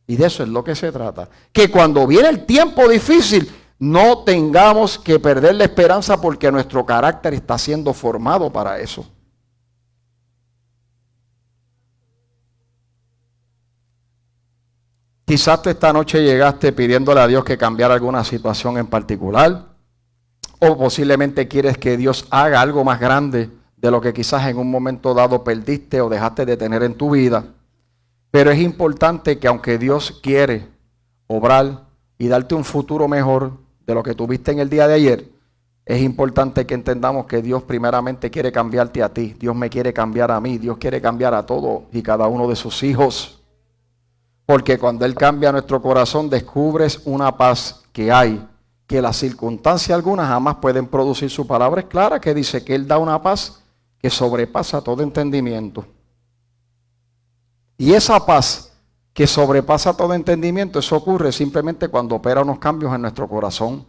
Y de eso es lo que se trata. Que cuando viene el tiempo difícil, no tengamos que perder la esperanza porque nuestro carácter está siendo formado para eso. Quizás tú esta noche llegaste pidiéndole a Dios que cambiara alguna situación en particular. O posiblemente quieres que Dios haga algo más grande de lo que quizás en un momento dado perdiste o dejaste de tener en tu vida. Pero es importante que aunque Dios quiere obrar y darte un futuro mejor de lo que tuviste en el día de ayer, es importante que entendamos que Dios primeramente quiere cambiarte a ti. Dios me quiere cambiar a mí. Dios quiere cambiar a todos y cada uno de sus hijos. Porque cuando Él cambia nuestro corazón, descubres una paz que hay, que las circunstancias algunas jamás pueden producir. Su palabra es clara, que dice que Él da una paz que sobrepasa todo entendimiento. Y esa paz que sobrepasa todo entendimiento, eso ocurre simplemente cuando opera unos cambios en nuestro corazón.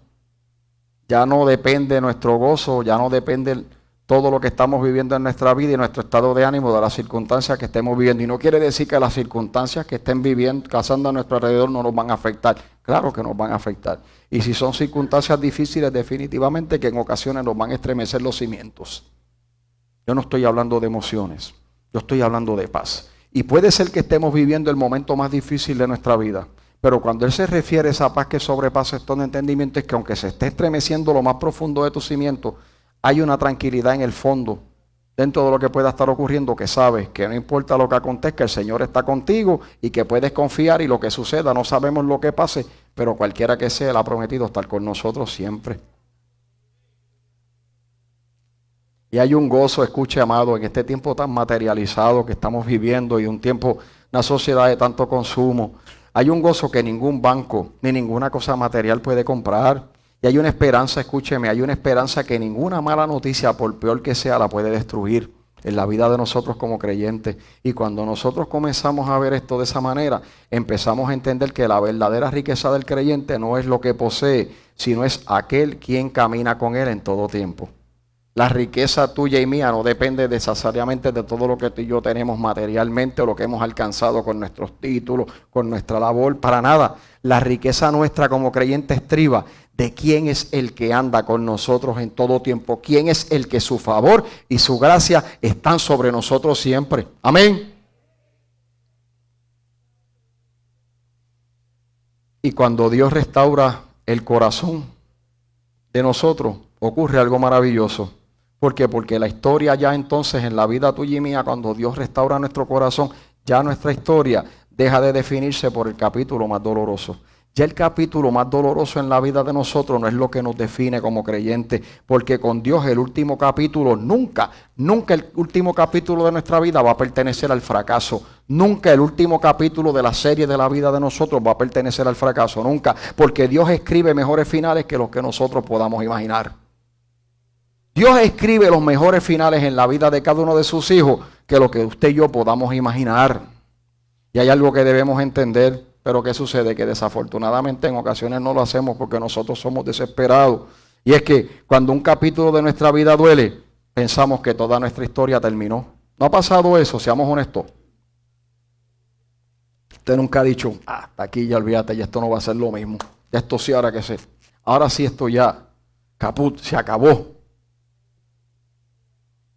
Ya no depende nuestro gozo, ya no depende todo lo que estamos viviendo en nuestra vida y nuestro estado de ánimo de las circunstancias que estemos viviendo. Y no quiere decir que las circunstancias que estén viviendo, pasando a nuestro alrededor, no nos van a afectar. Claro que nos van a afectar. Y si son circunstancias difíciles, definitivamente que en ocasiones nos van a estremecer los cimientos. Yo no estoy hablando de emociones, yo estoy hablando de paz. Y puede ser que estemos viviendo el momento más difícil de nuestra vida. Pero cuando Él se refiere a esa paz que sobrepasa todo entendimiento, es que aunque se esté estremeciendo lo más profundo de tus cimientos, hay una tranquilidad en el fondo, dentro de lo que pueda estar ocurriendo, que sabes que no importa lo que acontezca, el Señor está contigo y que puedes confiar y lo que suceda, no sabemos lo que pase, pero cualquiera que sea, Él ha prometido estar con nosotros siempre. Y hay un gozo, escuche amado, en este tiempo tan materializado que estamos viviendo y un tiempo, una sociedad de tanto consumo. Hay un gozo que ningún banco ni ninguna cosa material puede comprar. Y hay una esperanza, escúcheme, hay una esperanza que ninguna mala noticia, por peor que sea, la puede destruir en la vida de nosotros como creyentes. Y cuando nosotros comenzamos a ver esto de esa manera, empezamos a entender que la verdadera riqueza del creyente no es lo que posee, sino es aquel quien camina con Él en todo tiempo. La riqueza tuya y mía no depende necesariamente de todo lo que tú y yo tenemos materialmente o lo que hemos alcanzado con nuestros títulos, con nuestra labor, para nada. La riqueza nuestra como creyentes estriba de quién es el que anda con nosotros en todo tiempo, quién es el que su favor y su gracia están sobre nosotros siempre. Amén. Y cuando Dios restaura el corazón de nosotros, ocurre algo maravilloso. ¿Por qué? Porque la historia ya entonces en la vida tuya y mía, cuando Dios restaura nuestro corazón, ya nuestra historia deja de definirse por el capítulo más doloroso. Ya el capítulo más doloroso en la vida de nosotros no es lo que nos define como creyentes, porque con Dios el último capítulo, nunca el último capítulo de nuestra vida va a pertenecer al fracaso. Nunca el último capítulo de la serie de la vida de nosotros va a pertenecer al fracaso, nunca, porque Dios escribe mejores finales que los que nosotros podamos imaginar. Dios escribe los mejores finales en la vida de cada uno de sus hijos que lo que usted y yo podamos imaginar. Y hay algo que debemos entender, pero ¿qué sucede? Que desafortunadamente en ocasiones no lo hacemos porque nosotros somos desesperados. Y es que cuando un capítulo de nuestra vida duele, pensamos que toda nuestra historia terminó. ¿No ha pasado eso? Seamos honestos. Usted nunca ha dicho, hasta aquí ya olvídate, ya esto no va a ser lo mismo. Ya esto sí, ahora que sé. Ahora sí esto ya, caput, se acabó.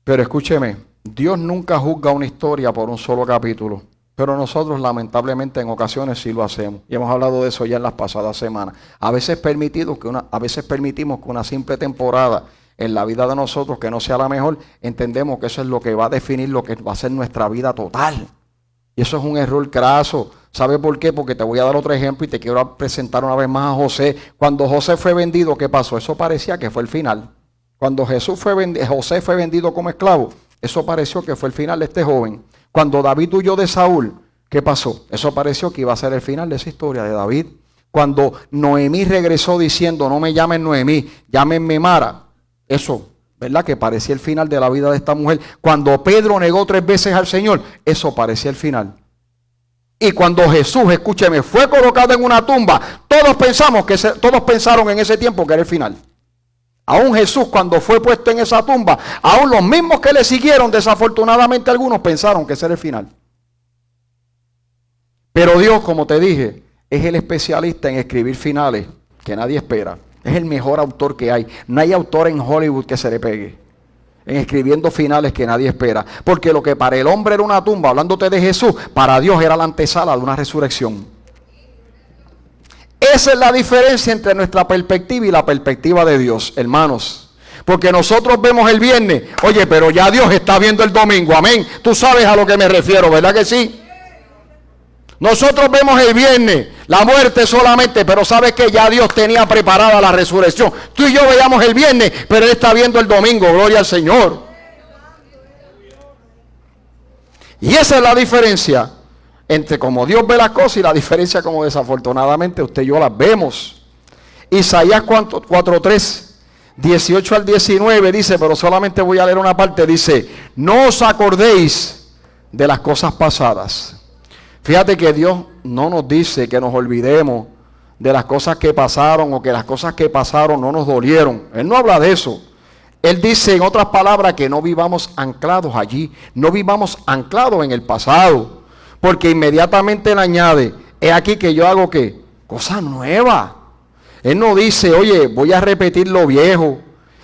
Pero escúcheme, Dios nunca juzga una historia por un solo capítulo, pero nosotros lamentablemente en ocasiones sí lo hacemos. Y hemos hablado de eso ya en las pasadas semanas. A veces permitimos que una simple temporada en la vida de nosotros, que no sea la mejor, entendemos que eso es lo que va a definir lo que va a ser nuestra vida total. Y eso es un error craso. ¿Sabe por qué? Porque te voy a dar otro ejemplo y te quiero presentar una vez más a José. Cuando José fue vendido, ¿qué pasó? Eso parecía que fue el final. Cuando José fue vendido como esclavo, eso pareció que fue el final de este joven. Cuando David huyó de Saúl, ¿qué pasó? Eso pareció que iba a ser el final de esa historia de David. Cuando Noemí regresó diciendo, no me llamen Noemí, llámenme Mara. Eso, ¿verdad? Que parecía el final de la vida de esta mujer. Cuando Pedro negó 3 veces al Señor, eso parecía el final. Y cuando Jesús, escúcheme, fue colocado en una tumba, todos pensaron en ese tiempo que era el final. Aún Jesús, cuando fue puesto en esa tumba, aún los mismos que le siguieron, desafortunadamente algunos pensaron que ese era el final. Pero Dios, como te dije, es el especialista en escribir finales que nadie espera. Es el mejor autor que hay. No hay autor en Hollywood que se le pegue en escribiendo finales que nadie espera. Porque lo que para el hombre era una tumba, hablándote de Jesús, para Dios era la antesala de una resurrección. Esa es la diferencia entre nuestra perspectiva y la perspectiva de Dios, hermanos. Porque nosotros vemos el viernes, oye, pero ya Dios está viendo el domingo, amén. Tú sabes a lo que me refiero, ¿verdad que sí? Nosotros vemos el viernes la muerte solamente, pero sabes que ya Dios tenía preparada la resurrección. Tú y yo veíamos el viernes, pero Él está viendo el domingo, gloria al Señor. Y esa es la diferencia entre cómo Dios ve las cosas y la diferencia como desafortunadamente usted y yo las vemos. Isaías 4:3, 18 al 19 dice, pero solamente voy a leer una parte, dice, no os acordéis de las cosas pasadas. Fíjate que Dios no nos dice que nos olvidemos de las cosas que pasaron o que las cosas que pasaron no nos dolieron. Él no habla de eso. Él dice en otras palabras que no vivamos anclados allí, no vivamos anclados en el pasado. Porque inmediatamente Él añade, es aquí que yo hago ¿qué? Cosa nueva. Él no dice, oye, voy a repetir lo viejo.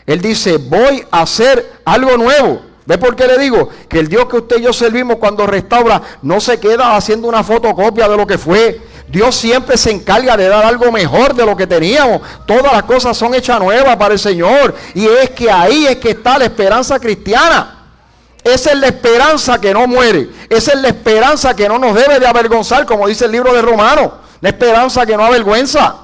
Él dice, voy a hacer algo nuevo. ¿Ve por qué le digo? Que el Dios que usted y yo servimos cuando restaura no se queda haciendo una fotocopia de lo que fue. Dios siempre se encarga de dar algo mejor de lo que teníamos. Todas las cosas son hechas nuevas para el Señor. Y es que ahí es que está la esperanza cristiana. Esa es la esperanza que no muere. Esa es la esperanza que no nos debe de avergonzar, como dice el libro de Romanos. La esperanza que no avergüenza.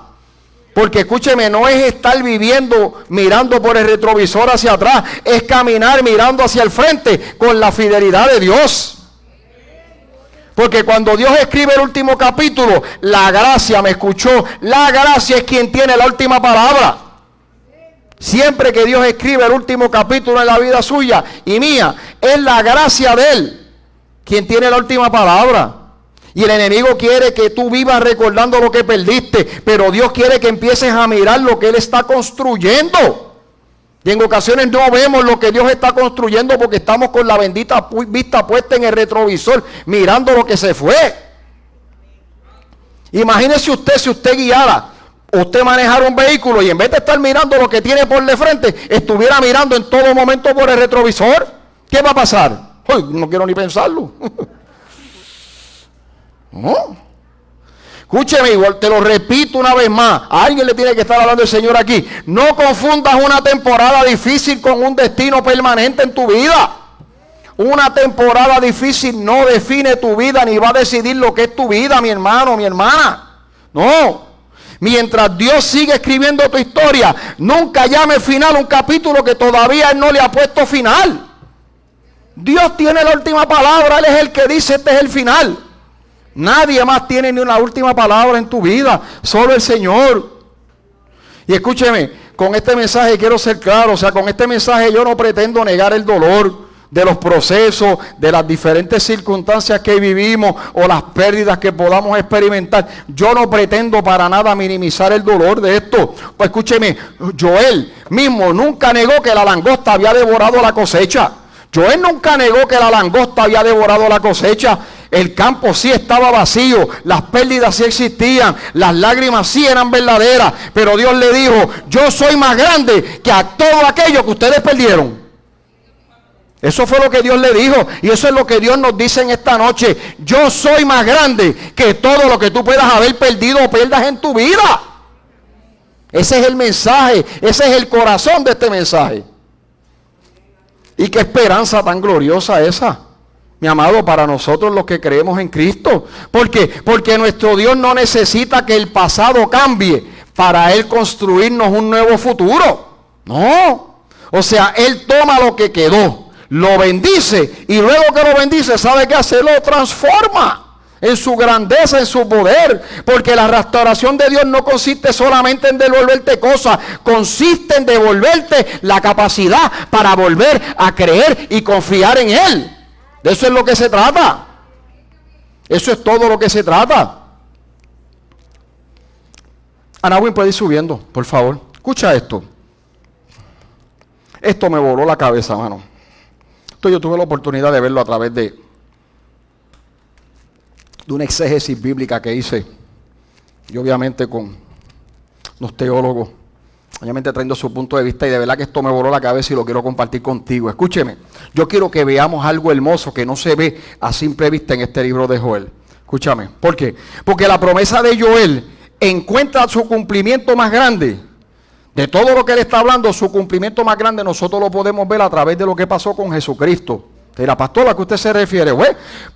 Porque escúcheme, no es estar viviendo mirando por el retrovisor hacia atrás, es caminar mirando hacia el frente con la fidelidad de Dios. Porque cuando Dios escribe el último capítulo, la gracia, me escuchó, la gracia es quien tiene la última palabra. Siempre que Dios escribe el último capítulo en la vida suya y mía, es la gracia de Él quien tiene la última palabra. Y el enemigo quiere que tú vivas recordando lo que perdiste, pero Dios quiere que empieces a mirar lo que Él está construyendo. Y en ocasiones no vemos lo que Dios está construyendo porque estamos con la bendita vista puesta en el retrovisor, mirando lo que se fue. Imagínese usted, si usted guiara, usted manejara un vehículo y en vez de estar mirando lo que tiene por de frente, estuviera mirando en todo momento por el retrovisor, ¿qué va a pasar? Uy, no quiero ni pensarlo. No. Escúcheme, igual te lo repito una vez más. A alguien le tiene que estar hablando el Señor aquí. No confundas una temporada difícil con un destino permanente en tu vida. Una temporada difícil no define tu vida ni va a decidir lo que es tu vida, mi hermano, mi hermana. No. Mientras Dios sigue escribiendo tu historia, nunca llame final un capítulo que todavía Él no le ha puesto final. Dios tiene la última palabra. Él es el que dice este es el final. Nadie más tiene ni una última palabra en tu vida, solo el Señor. Y escúcheme, con este mensaje quiero ser claro, o sea, con este mensaje yo no pretendo negar el dolor de los procesos, de las diferentes circunstancias que vivimos o las pérdidas que podamos experimentar. Yo no pretendo para nada minimizar el dolor de esto. Pues escúcheme, Joel mismo nunca negó que la langosta había devorado la cosecha. Joel nunca negó que la langosta había devorado la cosecha. El campo sí estaba vacío, las pérdidas sí existían, las lágrimas sí eran verdaderas, pero Dios le dijo, yo soy más grande que a todo aquello que ustedes perdieron. Eso fue lo que Dios le dijo, y eso es lo que Dios nos dice en esta noche. Yo soy más grande que todo lo que tú puedas haber perdido o pierdas en tu vida. Ese es el mensaje, ese es el corazón de este mensaje. Y qué esperanza tan gloriosa esa. mi amado, para nosotros los que creemos en Cristo. ¿Por qué? Porque nuestro Dios no necesita que el pasado cambie para Él construirnos un nuevo futuro. No. O sea, Él toma lo que quedó, lo bendice, y luego que lo bendice, ¿sabe qué hace? Lo transforma en su grandeza, en su poder. Porque la restauración de Dios no consiste solamente en devolverte cosas, consiste en devolverte la capacidad para volver a creer y confiar en Él. De eso es lo que se trata. Eso es todo lo que se trata. Anawin, puede ir subiendo, por favor. Escucha esto. Esto me voló la cabeza, mano. Esto yo tuve la oportunidad de verlo a través de una exégesis bíblica que hice. Y obviamente con los teólogos, obviamente trayendo su punto de vista, y de verdad que esto me voló la cabeza y lo quiero compartir contigo. Escúcheme, yo quiero que veamos algo hermoso que no se ve a simple vista en este libro de Joel. Escúchame, ¿por qué? Porque la promesa de Joel encuentra su cumplimiento más grande. De todo lo que él está hablando, su cumplimiento más grande nosotros lo podemos ver a través de lo que pasó con Jesucristo. La pastora, ¿a qué usted se refiere?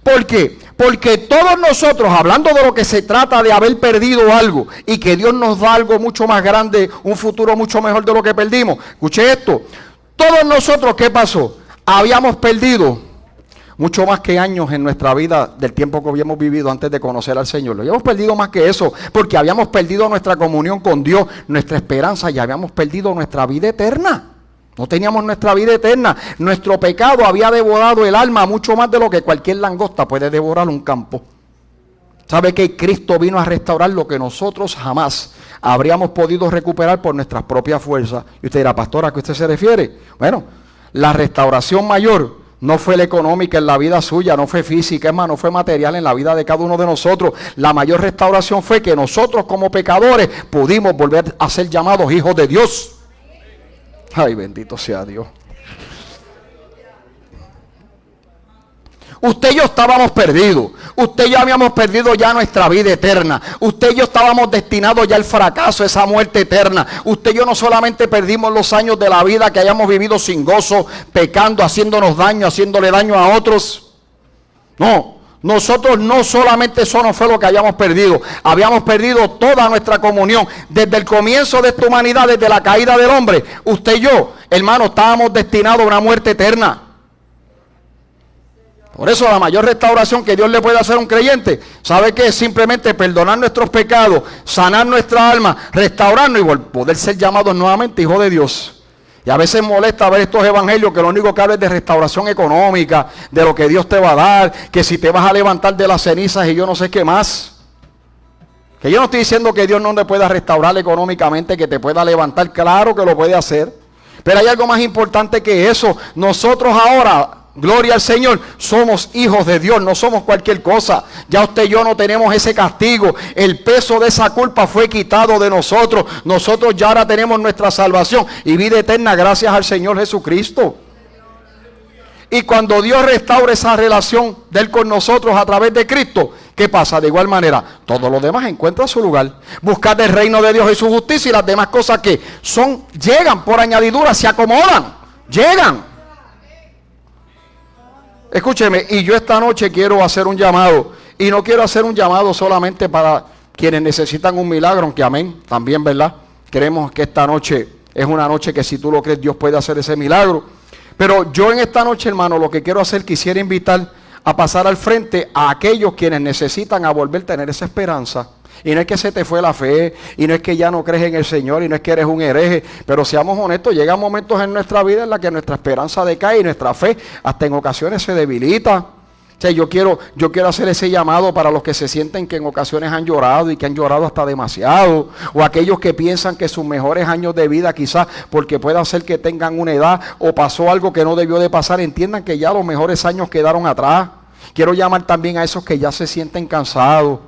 ¿Por qué? Porque todos nosotros, hablando de lo que se trata de haber perdido algo y que Dios nos da algo mucho más grande, un futuro mucho mejor de lo que perdimos. Escuche esto. Todos nosotros, ¿qué pasó? Habíamos perdido mucho más que años en nuestra vida del tiempo que habíamos vivido antes de conocer al Señor. Lo habíamos perdido más que eso, porque habíamos perdido nuestra comunión con Dios, nuestra esperanza, y habíamos perdido nuestra vida eterna. No teníamos nuestra vida eterna. Nuestro pecado había devorado el alma mucho más de lo que cualquier langosta puede devorar un campo. ¿Sabe que Cristo vino a restaurar lo que nosotros jamás habríamos podido recuperar por nuestras propias fuerzas? Y usted dirá, pastora, ¿a qué usted se refiere? Bueno, la restauración mayor no fue la económica en la vida suya, no fue física, es más, no fue material en la vida de cada uno de nosotros. La mayor restauración fue que nosotros como pecadores pudimos volver a ser llamados hijos de Dios. Ay, bendito sea Dios. Usted y yo estábamos perdidos. Usted y yo habíamos perdido ya nuestra vida eterna. Usted y yo estábamos destinados ya al fracaso, esa muerte eterna. Usted y yo no solamente perdimos los años de la vida que hayamos vivido sin gozo, pecando, haciéndonos daño, haciéndole daño a otros. No. Nosotros no solamente eso no fue lo que habíamos perdido toda nuestra comunión. Desde el comienzo de esta humanidad, desde la caída del hombre, usted y yo, hermano, estábamos destinados a una muerte eterna. Por eso la mayor restauración que Dios le puede hacer a un creyente, ¿sabe qué? Es simplemente perdonar nuestros pecados, sanar nuestra alma, restaurarnos y poder ser llamados nuevamente hijos de Dios. Y a veces molesta ver estos evangelios que lo único que habla es de restauración económica, de lo que Dios te va a dar, que si te vas a levantar de las cenizas y yo no sé qué más. Que yo no estoy diciendo que Dios no te pueda restaurar económicamente, que te pueda levantar, claro que lo puede hacer. Pero hay algo más importante que eso. Nosotros ahora, gloria al Señor, somos hijos de Dios, no somos cualquier cosa. Ya usted y yo no tenemos ese castigo. El peso de esa culpa fue quitado de nosotros. Nosotros ya ahora tenemos nuestra salvación y vida eterna gracias al Señor Jesucristo. Y cuando Dios restaura esa relación de Él con nosotros a través de Cristo, ¿qué pasa? De igual manera, todo lo demás encuentra su lugar. Buscad el reino de Dios y su justicia, y las demás cosas que llegan por añadidura, se acomodan, llegan. Escúcheme, y yo esta noche quiero hacer un llamado, y no quiero hacer un llamado solamente para quienes necesitan un milagro, aunque amén, también, ¿verdad? Creemos que esta noche es una noche que si tú lo crees, Dios puede hacer ese milagro. Pero yo en esta noche, hermano, lo que quiero hacer, quisiera invitar a pasar al frente a aquellos quienes necesitan a volver a tener esa esperanza. Y no es que se te fue la fe, y no es que ya no crees en el Señor, y no es que eres un hereje, pero seamos honestos, llegan momentos en nuestra vida en los que nuestra esperanza decae y nuestra fe hasta en ocasiones se debilita. O sea, yo quiero hacer ese llamado para los que se sienten que en ocasiones han llorado y que han llorado hasta demasiado, o aquellos que piensan que sus mejores años de vida, quizás porque pueda ser que tengan una edad o pasó algo que no debió de pasar, entiendan que ya los mejores años quedaron atrás. Quiero llamar también a esos que ya se sienten cansados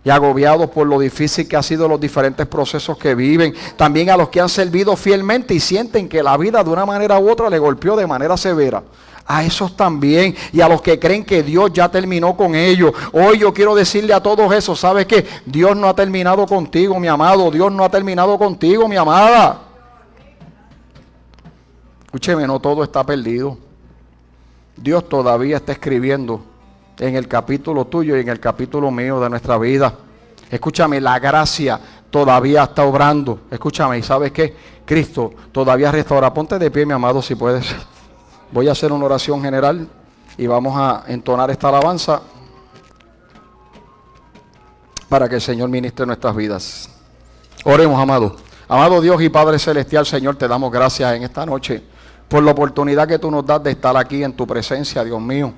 y agobiados por lo difícil que han sido los diferentes procesos que viven. También a los que han servido fielmente y sienten que la vida de una manera u otra le golpeó de manera severa. A esos también, y a los que creen que Dios ya terminó con ellos. Hoy yo quiero decirle a todos esos, ¿sabes qué? Dios no ha terminado contigo, mi amado. Dios no ha terminado contigo, mi amada. Escúcheme, no todo está perdido. Dios todavía está escribiendo en el capítulo tuyo y en el capítulo mío de nuestra vida. Escúchame, la gracia todavía está obrando. Escúchame, ¿y sabes qué? Cristo todavía restaura. Ponte de pie, mi amado, si puedes. Voy a hacer una oración general y vamos a entonar esta alabanza para que el Señor ministre nuestras vidas. Oremos, amado. Amado Dios y Padre Celestial, Señor, te damos gracias en esta noche por la oportunidad que tú nos das de estar aquí en tu presencia, Dios mío.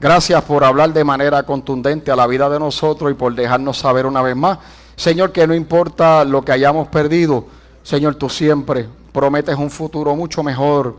Gracias por hablar de manera contundente a la vida de nosotros y por dejarnos saber una vez más, Señor, que no importa lo que hayamos perdido, Señor, tú siempre prometes un futuro mucho mejor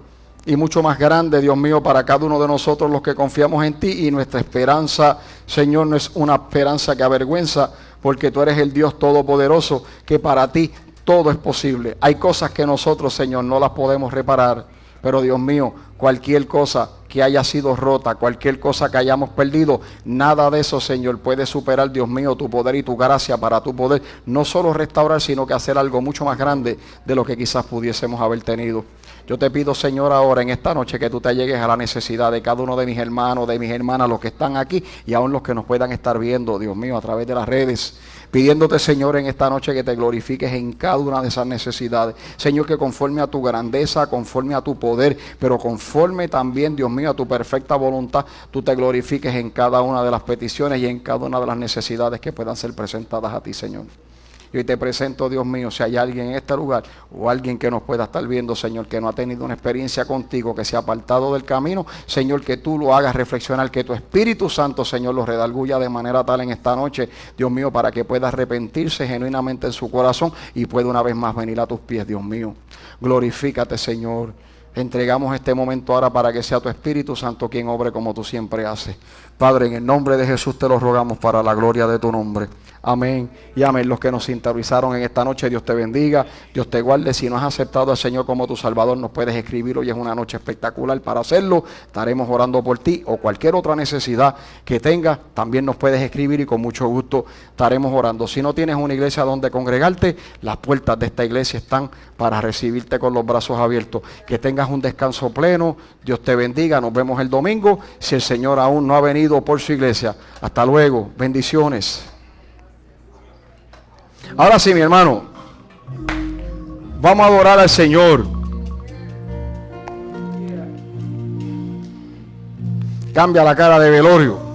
y mucho más grande, Dios mío, para cada uno de nosotros los que confiamos en ti. Y nuestra esperanza, Señor, no es una esperanza que avergüenza, porque tú eres el Dios todopoderoso, que para ti todo es posible. Hay cosas que nosotros, Señor, no las podemos reparar, pero Dios mío, cualquier cosa que haya sido rota, cualquier cosa que hayamos perdido, nada de eso, Señor, puede superar, Dios mío, tu poder y tu gracia para tu poder no solo restaurar, sino que hacer algo mucho más grande de lo que quizás pudiésemos haber tenido. Yo te pido, Señor, ahora en esta noche que tú te llegues a la necesidad de cada uno de mis hermanos, de mis hermanas, los que están aquí y aún los que nos puedan estar viendo, Dios mío, a través de las redes. Pidiéndote, Señor, en esta noche que te glorifiques en cada una de esas necesidades. Señor, que conforme a tu grandeza, conforme a tu poder, pero conforme también, Dios mío, a tu perfecta voluntad, tú te glorifiques en cada una de las peticiones y en cada una de las necesidades que puedan ser presentadas a ti, Señor. Y hoy te presento, Dios mío, si hay alguien en este lugar o alguien que nos pueda estar viendo, Señor, que no ha tenido una experiencia contigo, que se ha apartado del camino, Señor, que tú lo hagas reflexionar, que tu Espíritu Santo, Señor, lo redarguya de manera tal en esta noche, Dios mío, para que pueda arrepentirse genuinamente en su corazón y pueda una vez más venir a tus pies, Dios mío. Glorifícate, Señor. Entregamos este momento ahora para que sea tu Espíritu Santo quien obre como tú siempre haces. Padre, en el nombre de Jesús te lo rogamos para la gloria de tu nombre. Amén y amén. Los que nos sintonizaron en esta noche, Dios te bendiga, Dios te guarde. Si no has aceptado al Señor como tu Salvador, nos puedes escribir. Hoy es una noche espectacular para hacerlo. Estaremos orando por ti o cualquier otra necesidad que tengas. También nos puedes escribir y con mucho gusto estaremos orando. Si no tienes una iglesia donde congregarte, las puertas de esta iglesia están para recibirte con los brazos abiertos. Que tengas un descanso pleno. Dios te bendiga. Nos vemos el domingo. Si el Señor aún no ha venido por su iglesia. Hasta luego. Bendiciones. Ahora sí, mi hermano, vamos a adorar al Señor. Cambia la cara de velorio.